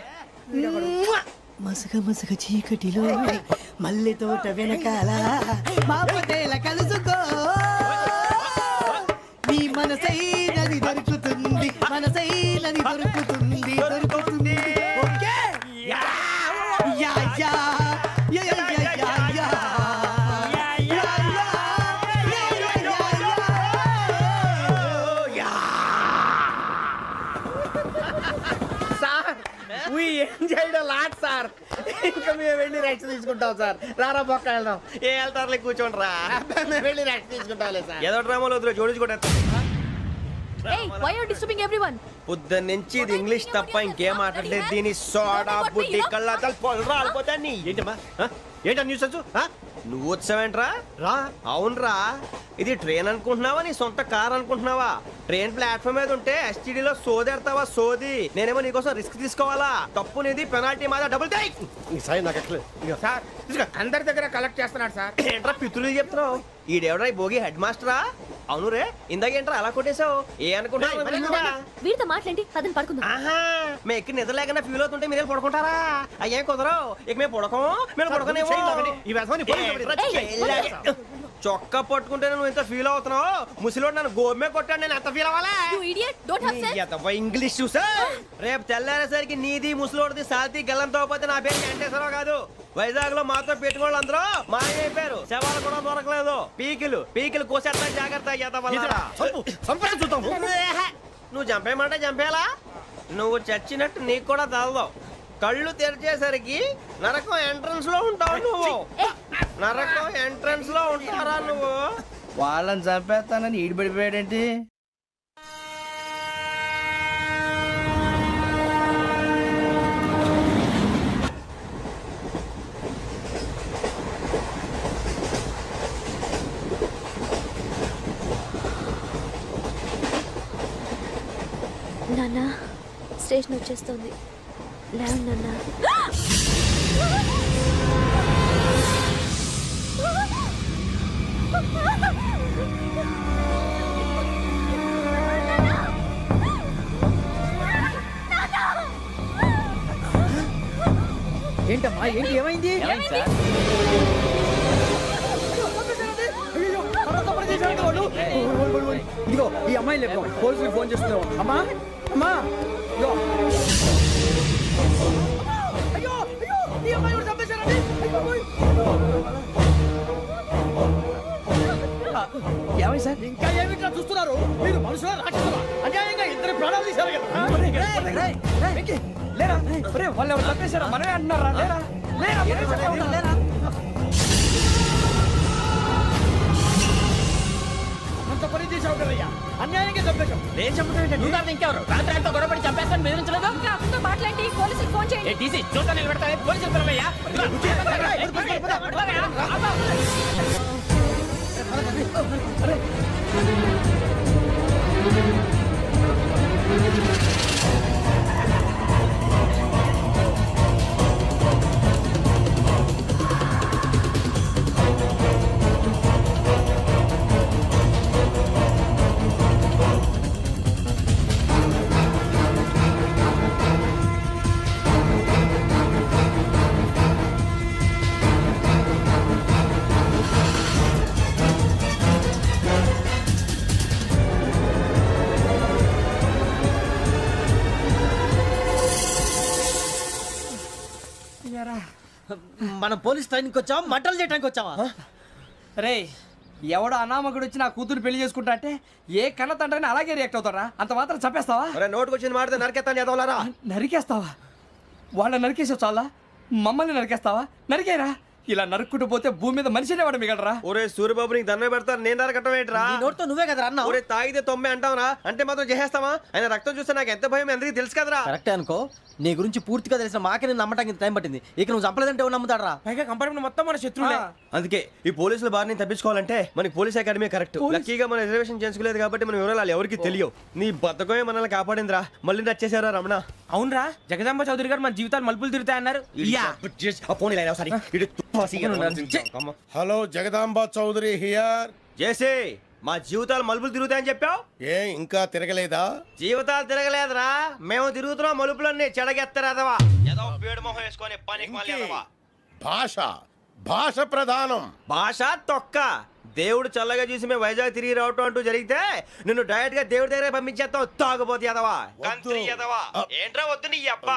[SPEAKER 10] మసక మసక చీకటిలో మల్లె తోట వెనకాల మా పటేల కలుసుకో నీ మనసైనది దొరుకుతుంది మనసైనది దొరుకుతుంది దొరుకుతుంది okay yeah yeah yeah yeah yeah yeah yeah
[SPEAKER 3] We enjoyed a lot, sir ఇంకా మేము వెళ్ళి రెస్ట్ తీసుకుంటాం సార్ రారా బొక్క వెళ్దాం
[SPEAKER 2] ఏ వెళ్తారులే కూర్చోండి రా.
[SPEAKER 3] మేము వెళ్ళి రెస్ట్ తీసుకుంటాంలే సార్
[SPEAKER 2] ఏదో డ్రామాలో వద్దులే జోడించుకుంటా.
[SPEAKER 1] Hey, why are you disturbing everyone?
[SPEAKER 2] పొద్దున్న నుంచి ఇది ఇంగ్లీష్ తప్ప ఇంకేం మాట్లాడలేదు. దీని సోడా బుద్ధి కళ్ళ పొలు రాలిపోతా నీ. ఏంటమ్మా ఏంటా న్యూస్ వచ్చు? నువ్వు వచ్చావేంట్రా? రా. అవునరా, ఇది ట్రైన్ అనుకుంటున్నావా నీ సొంత కార్ అనుకుంటున్నావా? ట్రైన్ ప్లాట్ఫామ్ మీద ఉంటే ఎస్టీడీలో సోదేడతావా సోది. నేనేమో నీకోసం రిస్క్ తీసుకోవాలా? తప్పు నీది, పెనాల్టీ మాదా, డబుల్ టై.
[SPEAKER 3] సార్ నాకు ఎట్లేదు సార్ అందరి దగ్గర కలెక్ట్ చేస్తున్నాడు సార్.
[SPEAKER 2] ఏంట్రా పితులు చెప్తున్నావు? ఈడెవడ్రా ఈ భోగి హెడ్ మాస్టరా? అవును రే, ఇందాకేంట్రా అలా కొట్టేశావు? ఏ అనుకుంటున్నావు?
[SPEAKER 1] వీరితో మాట్లాడి పదని పడుకుందాం.
[SPEAKER 2] ఆహా, మేము ఎక్కి నిద్ర లేకుండా ఫీల్ అవుతుంటే మీరేం పడుకుంటారా? అయ్యేం కుదరవు. ఇక మేము పడకం, మేము పడుకునేమో. చొక్కా పట్టుకుంటే నువ్వు ఎంత ఫీల్ అవుతున్నావు? ముసలివాడు నన్ను గోమే కొట్టాడు, నేను ఎంత ఫీల్ అవ్వాలా?
[SPEAKER 1] You idiot, don't have sense.
[SPEAKER 2] English చూసా. రేపు తెల్లారేసరికి నీది ముసలోడిది సాల్తీ గల్లంతో పోతే నా పేరు వెంకటేశ్వరరావు కాదు. వైజాగ్ లో మాతో పెట్టుకోళ్ళు అందరూ మాయైపోయారు. శవాలు కూడా దొరకలేదు. పీకిలు కోసేస్తా జాగ్రత్త. నువ్వు చంపేయమంటే చంపేలా? నువ్వు చచ్చినట్టు నీకు కూడా తగదు. కళ్ళు తెరిచేసరికి నరకం ఎంట్రన్స్ లో ఉంటావు నువ్వు. నరకం ఎంట్రన్స్ లో ఉంటారా నువ్వు?
[SPEAKER 10] వాళ్ళని చంపేస్తానని ఈడిపడిపోయాడేంటి?
[SPEAKER 1] నాన్న స్టేషన్ వచ్చేస్తుంది లేవండి నాన్న.
[SPEAKER 10] ఏంటమ్మా ఏంటి ఏమైంది? ఇదిగో ఈ అమ్మాయి లేదు పోలీసులకు ఫోన్ చేస్తున్నావు. అమ్మా అమ్మా ఇదిగో. అయ్యో అయ్యో ఈ అమ్మాయి కూడా చంపేశారండి. ఏమైంది సార్? ఇంకా ఏమిట్లా చూస్తున్నారు? మీరు మనుషుల రాక్షసులా? అన్యాయంగా ఇద్దరు ప్రాణాలు తీశారు కదా. లేరా వాళ్ళు ఎవరు చంపేశారా? మనమే అంటున్నారా? లేరా లేరా అంత పని చేసావు కదయ్యా, అన్యాయంగా చంపేశావు. నేను చంపడం ఇంకెవరు? రాత్రి అంతా గొడవపడి చంపేస్తాను బెదిరించలేదు.
[SPEAKER 8] మాట్లాడి పోలీసులకు ఫోన్ చేయండి.
[SPEAKER 7] టీసీ చూస్తా నిలబెడతా పోలీసులు పిలవయ్యా.
[SPEAKER 5] మనం పోలీస్ ట్రైనింగ్ వచ్చావా మంటలు చేయడానికి వచ్చావా?
[SPEAKER 10] రే ఎవడో అనామకుడు వచ్చి నా కూతురు పెళ్లి చేసుకుంటా అంటే ఏ కన్న తండ్రిని అలాగే రియాక్ట్ అవుతారా? అంత మాత్రం చంపేస్తావా?
[SPEAKER 2] నోటుకు వచ్చింది మాడితే నరకెత్తాను చదవాలరా.
[SPEAKER 10] నరికేస్తావా? వాళ్ళ నరికేసావు చాలా, మమ్మల్ని నరికేస్తావా? నరికేరా. ఇలా నరుక్కుంటూ పోతే భూమి మీద మనిషినే వాడు మిగలరా.
[SPEAKER 2] ఒరే సూర్యబాబు నీకు దండ పెడతాను, నేను నరకటం ఏంట్రా?
[SPEAKER 5] నీ నోటితో నువ్వే కదా అన్నా.
[SPEAKER 2] ఒరే తాగితే తొమ్మే అంటావురా, అంటే మాత్రం చేసేస్తావా? ఆయన రక్తం చూస్తే నాకు ఎంత భయం అందరికీ తెలుసు కదరా.
[SPEAKER 5] కరెక్టే అనుకో, నీ గురించి పూర్తిగా తెలిసిన మాకే నేను నమ్మటానికి టైం పట్టింది. ఇక నువ్వు చంపలేదంటే ఎవరు నమ్ముతాడరా?
[SPEAKER 10] పైగా కంపార్ట్మెంట్ మొత్తం మన శత్రువులే.
[SPEAKER 2] అందుకే ఈ పోలీసుల బారిని తప్పించుకోవాలంటే మనకి పోలీస్ అకాడమీ కరెక్ట్. లక్కీగా మనం రిజర్వేషన్ చేసుకోలేదు కాబట్టి మనం వివరాలు ఎవరికి తెలియవు. నీ బతకమే మనల్ని కాపాడిందిరా. మళ్ళీ నచ్చేసారా రమణ?
[SPEAKER 10] అవునరా, జగదాంబ చౌదరి గారు మన జీవితాలు మలుపులు తిరుగుతాయన్నారు.
[SPEAKER 4] Hello Jagadamba Chowdary here.
[SPEAKER 2] జేసే మా జీవితాలు మలుపులు తిరుగుతాయని చెప్పావు,
[SPEAKER 4] ఏ ఇంకా తిరగలేదా?
[SPEAKER 2] జీవితాలు తిరగలేదురా, మేము తిరుగుతున్నాం మలుపులన్నీ. చెడగెత్తరాదవా ఏదో పేడు మొహం వేసుకొని పనికి మళ్ళీ
[SPEAKER 4] భాష భాష ప్రధానం.
[SPEAKER 2] భాష తొక్క. దేవుడు చల్లగా చూసి మేము వైజాగ్ తిరిగి రావటం అంటూ జరిగితే నిన్ను డైరెక్ట్ గా దేవుడి దగ్గర పంపించేస్తావు. తాగుబోతు ఎదవా, గంత్రి ఎదవా. ఏంట్రా వద్దు నీ అబ్బా.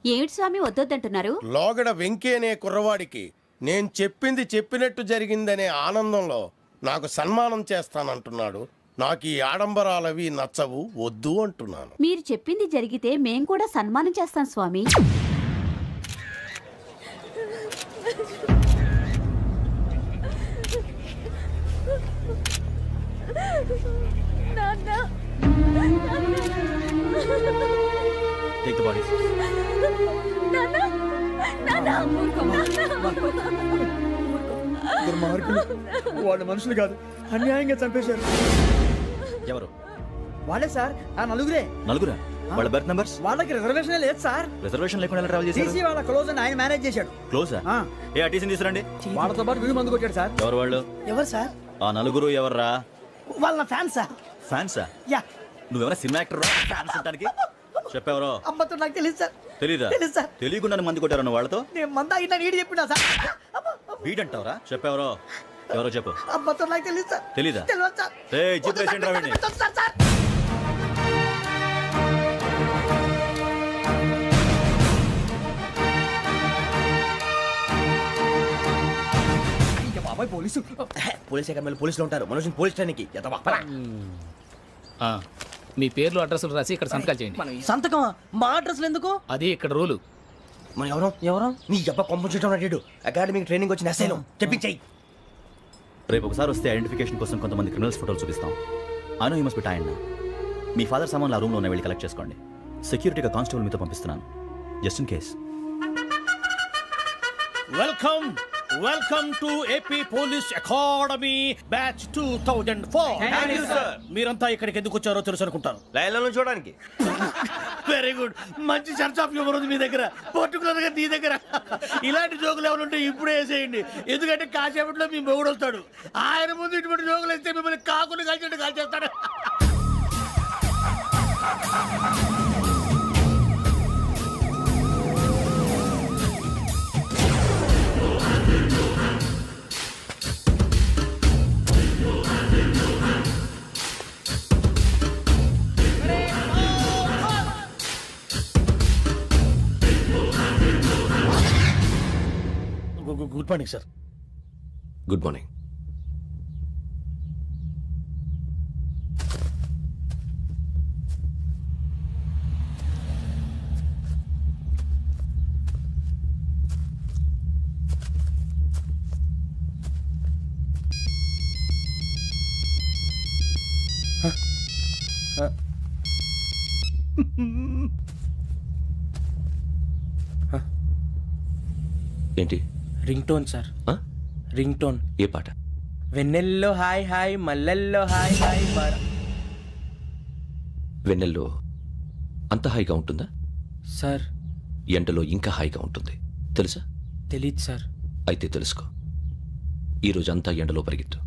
[SPEAKER 8] ఏమిటి స్వామి వద్దొద్దంటున్నారు?
[SPEAKER 4] లోగడ వెంకీ అనే కుర్రవాడికి నేను చెప్పింది చెప్పినట్టు జరిగిందనే ఆనందంలో నాకు సన్మానం చేస్తానంటున్నాడు. నాకు ఈ ఆడంబరాలవి నచ్చవు, వద్దు అంటున్నాను.
[SPEAKER 8] మీరు చెప్పింది జరిగితే మేం కూడా సన్మానం చేస్తాం స్వామి.
[SPEAKER 2] Take the bodies.
[SPEAKER 10] వాళ్ళు మనుషులు కాదు, అన్యాయంగా చంపేశారు.
[SPEAKER 2] ఎవరు?
[SPEAKER 10] వాళ్ళే సార్, ఆ నలుగురే.
[SPEAKER 2] నలుగురా? వాళ్ళ బర్త్ నంబర్స్?
[SPEAKER 10] వాళ్ళకి రిజర్వేషన్ లేదు సార్.
[SPEAKER 2] రిజర్వేషన్ లేకుండా ట్రావెల్ చేశారు.
[SPEAKER 10] టీసీ వాళ్ళ క్లోజ్ అని ఆయన మేనేజ్ చేశాడు.
[SPEAKER 2] క్లోజా?
[SPEAKER 10] ఆ.
[SPEAKER 2] ఏ టీసీని తీసురండి.
[SPEAKER 10] వాళ్ళతో పాటు వీడు మందు కొట్టాడు సార్.
[SPEAKER 2] ఎవరు వాళ్ళు?
[SPEAKER 10] ఎవరు సార్?
[SPEAKER 2] ఆ నలుగురు ఎవర్రా?
[SPEAKER 10] వాళ్ళ ఫ్యాన్ సార్.
[SPEAKER 2] ఫ్యాన్సా?
[SPEAKER 10] యా.
[SPEAKER 2] నువ్వెవరా సినిమా యాక్టర్? ఫ్యాన్స్ అంటానికి చెప్పెవరో?
[SPEAKER 10] అమ్మతో నాకు తెలియదు సార్.
[SPEAKER 2] తెలీదా?
[SPEAKER 10] తెలీదు సార్.
[SPEAKER 2] తెలియకుండా మంది కొట్టారు వాళ్ళతో?
[SPEAKER 10] నేను మంద అయినా నీడి చెప్పినా సార్.
[SPEAKER 2] వీడంటావరా? చెప్పెవరో? ఎవరో చెప్పు.
[SPEAKER 10] అమ్మతో నాకు తెలియదు సార్.
[SPEAKER 2] తెలీదా?
[SPEAKER 10] తెలియదు సార్.
[SPEAKER 2] ఏయ్ చెప్పేసేంటి రా వీడిని.
[SPEAKER 10] Sir sir. పోలీసు
[SPEAKER 2] పోలీస్ అకాడమీలో పోలీసులు ఉంటారు. మనుషులు పోలీస్ ట్రైనింగ్కి ఎదవా.
[SPEAKER 9] మీ పేర్లు అడ్రస్లు రాసి ఇక్కడ సంతకాలు చేయండి.
[SPEAKER 5] సంతకం మా అడ్రస్లు ఎందుకు?
[SPEAKER 9] అది ఇక్కడ రూలు.
[SPEAKER 2] మన ఎవరో
[SPEAKER 5] ఎవరు?
[SPEAKER 2] నీ అబ్బా పంపించడం అడిగాడు. అకాడమిక్ ట్రైనింగ్ వచ్చిన అసలు చెప్పించాయి. రేపు ఒకసారి వస్తే ఐడెంటిఫికేషన్ కోసం కొంతమంది క్రిమినల్స్ ఫోటోలు చూపిస్తాం. I know you must be tired now. Me father సామాన్లు ఆ రూమ్లో ఉన్న వెళ్ళి కలెక్ట్ చేసుకోండి. సెక్యూరిటీగా కానిస్టేబుల్ మీతో పంపిస్తున్నాను, just in case.
[SPEAKER 4] Welcome
[SPEAKER 3] welcome to AP police academy batch 2004. మీరంతా ఇక్కడికి ఎందుకు వచ్చారో తెలుసు అనుకుంటాను.
[SPEAKER 2] లైన్లను చూడడానికి.
[SPEAKER 3] వెరీ గుడ్, మంచి చర్చ్ ఆఫ్ హ్యూమర్ ఉంది మీ దగ్గర, పర్టికులర్ గా నీ దగ్గర. ఇలాంటి జోకులు ఎవరు ఉంటే ఇప్పుడే వేసేయండి, ఎందుకంటే కాసేపట్లో మీ మొగుడు వస్తాడు. ఆయన ముందు ఇటువంటి జోకులు వేస్తే మిమ్మల్ని కాకులు కాల్చేట్టు కాల్చేస్తాడు. Good morning sir.
[SPEAKER 7] Good morning. ఏంటి?
[SPEAKER 3] Ring tone sir, ring tone.
[SPEAKER 7] ఏ పాట?
[SPEAKER 3] వెన్నెల్లో హాయ్ హాయ్, మల్లెల్లో హాయ్ హాయ్.
[SPEAKER 7] వెన్నెల్లో అంత హాయిగా ఉంటుందా?
[SPEAKER 3] సార్
[SPEAKER 7] ఎండలో ఇంకా హాయిగా ఉంటుంది తెలుసా?
[SPEAKER 3] తెలీదు సార్.
[SPEAKER 7] అయితే తెలుసుకో, ఈరోజు అంతా ఎండలో పరిగెత్తు.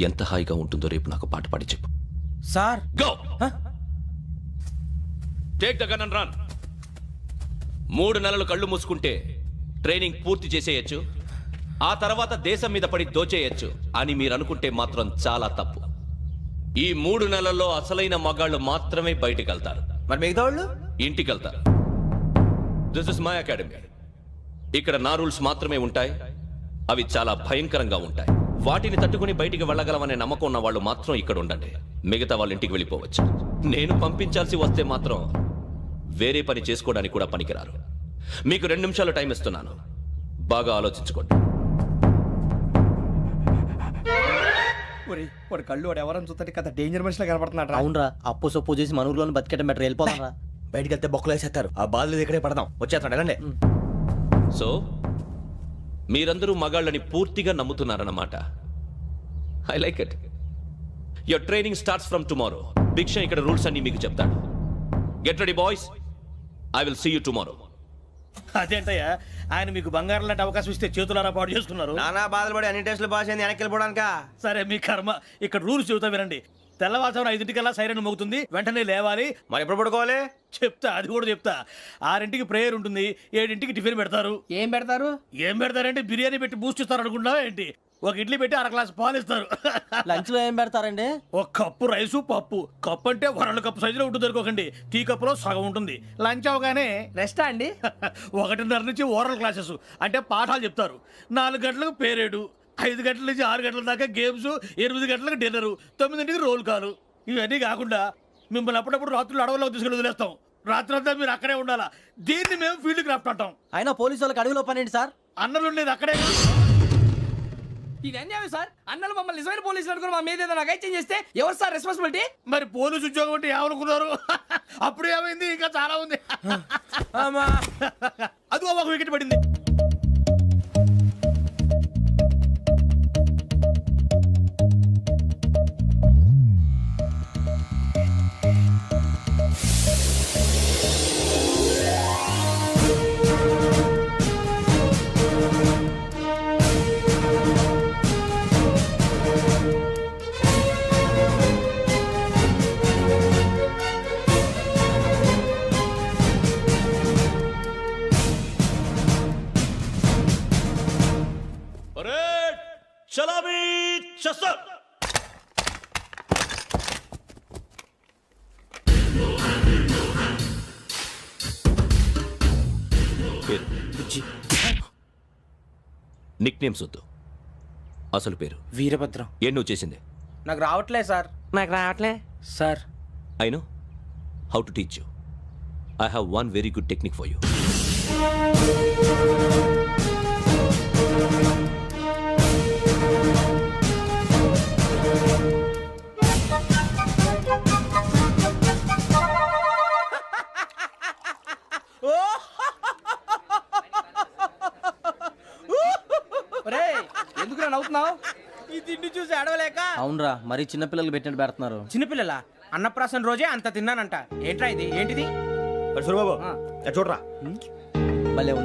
[SPEAKER 7] ఎంత హాయిగా ఉంటుందో రేపు నాకు పాట పాడి చెప్పు.
[SPEAKER 3] Sir
[SPEAKER 7] go take the gun and run. 3 నెలలు కళ్ళు మూసుకుంటే ట్రైనింగ్ పూర్తి చేసేయచ్చు, ఆ తర్వాత దేశం మీద పడి దోచేయచ్చు అని మీరు అనుకుంటే మాత్రం చాలా తప్పు. ఈ 3 నెలల్లో అసలైన మగాళ్ళు మాత్రమే బయటికి వెళ్తారు.
[SPEAKER 2] మరి మిగతా వాళ్ళు
[SPEAKER 7] ఇంటికి వెళ్తారు. This is my academy. ఇక్కడ నా రూల్స్ మాత్రమే ఉంటాయి, అవి చాలా భయంకరంగా ఉంటాయి. వాటిని తట్టుకుని బయటికి వెళ్ళగలమనే నమ్మకం ఉన్న వాళ్ళు మాత్రం ఇక్కడ ఉండండి, మిగతా వాళ్ళు ఇంటికి వెళ్ళిపోవచ్చు. నేను పంపించాల్సి వస్తే మాత్రం వేరే పని చేసుకోవడానికి కూడా పనికిరారు. మీకు 2 నిమిషాలు టైం ఇస్తున్నాను, బాగా ఆలోచించుకోండి.
[SPEAKER 2] వాడు కళ్ళు వాడు ఎవరైనా చూస్తే కదా డేంజర్ మనిషిలో కనపడుతున్నాడు.
[SPEAKER 5] అవునరా, అప్పు సొప్పు చేసి మన ఊర్లో బతికేటం బెటర్. వెళ్ళిపోదాం రా.
[SPEAKER 2] బయటికి వెళ్తే బొక్కలు వేసేస్తారు. ఆ బాధలు ఇక్కడే పడదాం. వచ్చేస్తాడు ఎలాండి.
[SPEAKER 7] సో మీరందరూ మగాళ్ళని పూర్తిగా నమ్ముతున్నారన్నమాట. I like it. Your training starts from tomorrow. భిక్ష ఇక్కడ రూల్స్ అన్ని మీకు చెప్తాడు. Get ready boys, I will see you tomorrow.
[SPEAKER 3] అదేంటయ్యా, ఆయన మీకు బంగారం లాంటి అవకాశం ఇస్తే చేతులారా పాటు చేసుకున్నారు.
[SPEAKER 2] నానా బాధలు పడి అన్ని టెస్టులు పాస్ అయింది, వెనక్కి వెళ్ళిపోవడానికా?
[SPEAKER 3] సరే మీ కర్మ. ఇక్కడ రూల్స్ చెబుతా వినండి. తెల్లవారుజామున 5 సైరన్ మోగుతుంది, వెంటనే లేవాలి.
[SPEAKER 2] మరి ఎప్పుడు పడుకోవాలి?
[SPEAKER 3] చెప్తా, అది కూడా చెప్తా. 6 ప్రేయర్ ఉంటుంది, 7 టిఫిన్ పెడతారు.
[SPEAKER 10] ఏం పెడతారు?
[SPEAKER 3] ఏం పెడతారంటే బిర్యానీ పెట్టి బూస్ట్ ఇస్తారు అనుకుంటున్నావా ఏంటి? ఒక ఇడ్లీ పెట్టి 1 గ్లాస్ పాలు ఇస్తారు.
[SPEAKER 5] లంచ్ లో ఏం పెడతారండి?
[SPEAKER 3] 1 కప్పు రైసు పప్పు. కప్పు అంటే 1/2 కప్పు సైజులో ఉంటుంది అనుకోకండి. టీ కప్పులో సగం ఉంటుంది. లంచ్ అవగానే
[SPEAKER 10] రెస్టా అండి?
[SPEAKER 3] 1:30 నుంచి ఓరల్ క్లాసెస్ అంటే పాఠాలు చెప్తారు. 4 గంటలకు పేరేడు, 5 గంటల నుంచి 6 గంటల దాకా గేమ్స్, 8 గంటలకు డిన్నర్, 9 రోల్ కాలు. ఇవన్నీ కాకుండా మిమ్మల్ని అప్పుడప్పుడు రాత్రులు అడవుల్లో తీసుకెళ్ళి వదిలేస్తాం. రాత్రంతా మీరు అక్కడే ఉండాలా. దీన్ని మేము ఫీల్డ్ క్రాఫ్ట్ అంటాం.
[SPEAKER 5] అయినా పోలీసు వాళ్ళకి అడవిలో పని ఏంటి సార్?
[SPEAKER 3] అన్నలు ఉండేది అక్కడే.
[SPEAKER 10] ఇది అన్యాయం సార్. అన్నలు మమ్మల్ని నిజమైన పోలీసులు అనుకుని మా మీద ఏదైనా అగైత్యం చేస్తే ఎవరు సార్ రెస్పాన్సిబిలిటీ?
[SPEAKER 3] మరి పోలీసు ఉద్యోగం అంటే ఏమనుకున్నారు? అప్పుడు ఏమైంది, ఇంకా చాలా ఉంది. అదిగో 1 వికెట్ పడింది.
[SPEAKER 7] చలామీ చసర్. నిక్ నేమ్స్ వద్దు, అసలు పేరు.
[SPEAKER 3] వీరభద్రం.
[SPEAKER 7] ఏం నువ్వు చేసింది?
[SPEAKER 3] నాకు రావట్లే సార్. నాకు రావట్లే sir.
[SPEAKER 7] I know how to teach you. I have 1 very good technique for you.
[SPEAKER 5] ఏంట్రా మరీ చిన్నపిల్లలు పెట్టినట్టు పెడుతున్నారు.
[SPEAKER 3] చిన్నపిల్లల అన్నప్రాసన రోజే అంత తిన్నానంట. ఏంట్రా ఇది? ఏంటిది?
[SPEAKER 2] సూరిబాబు చూడరా.
[SPEAKER 5] భలే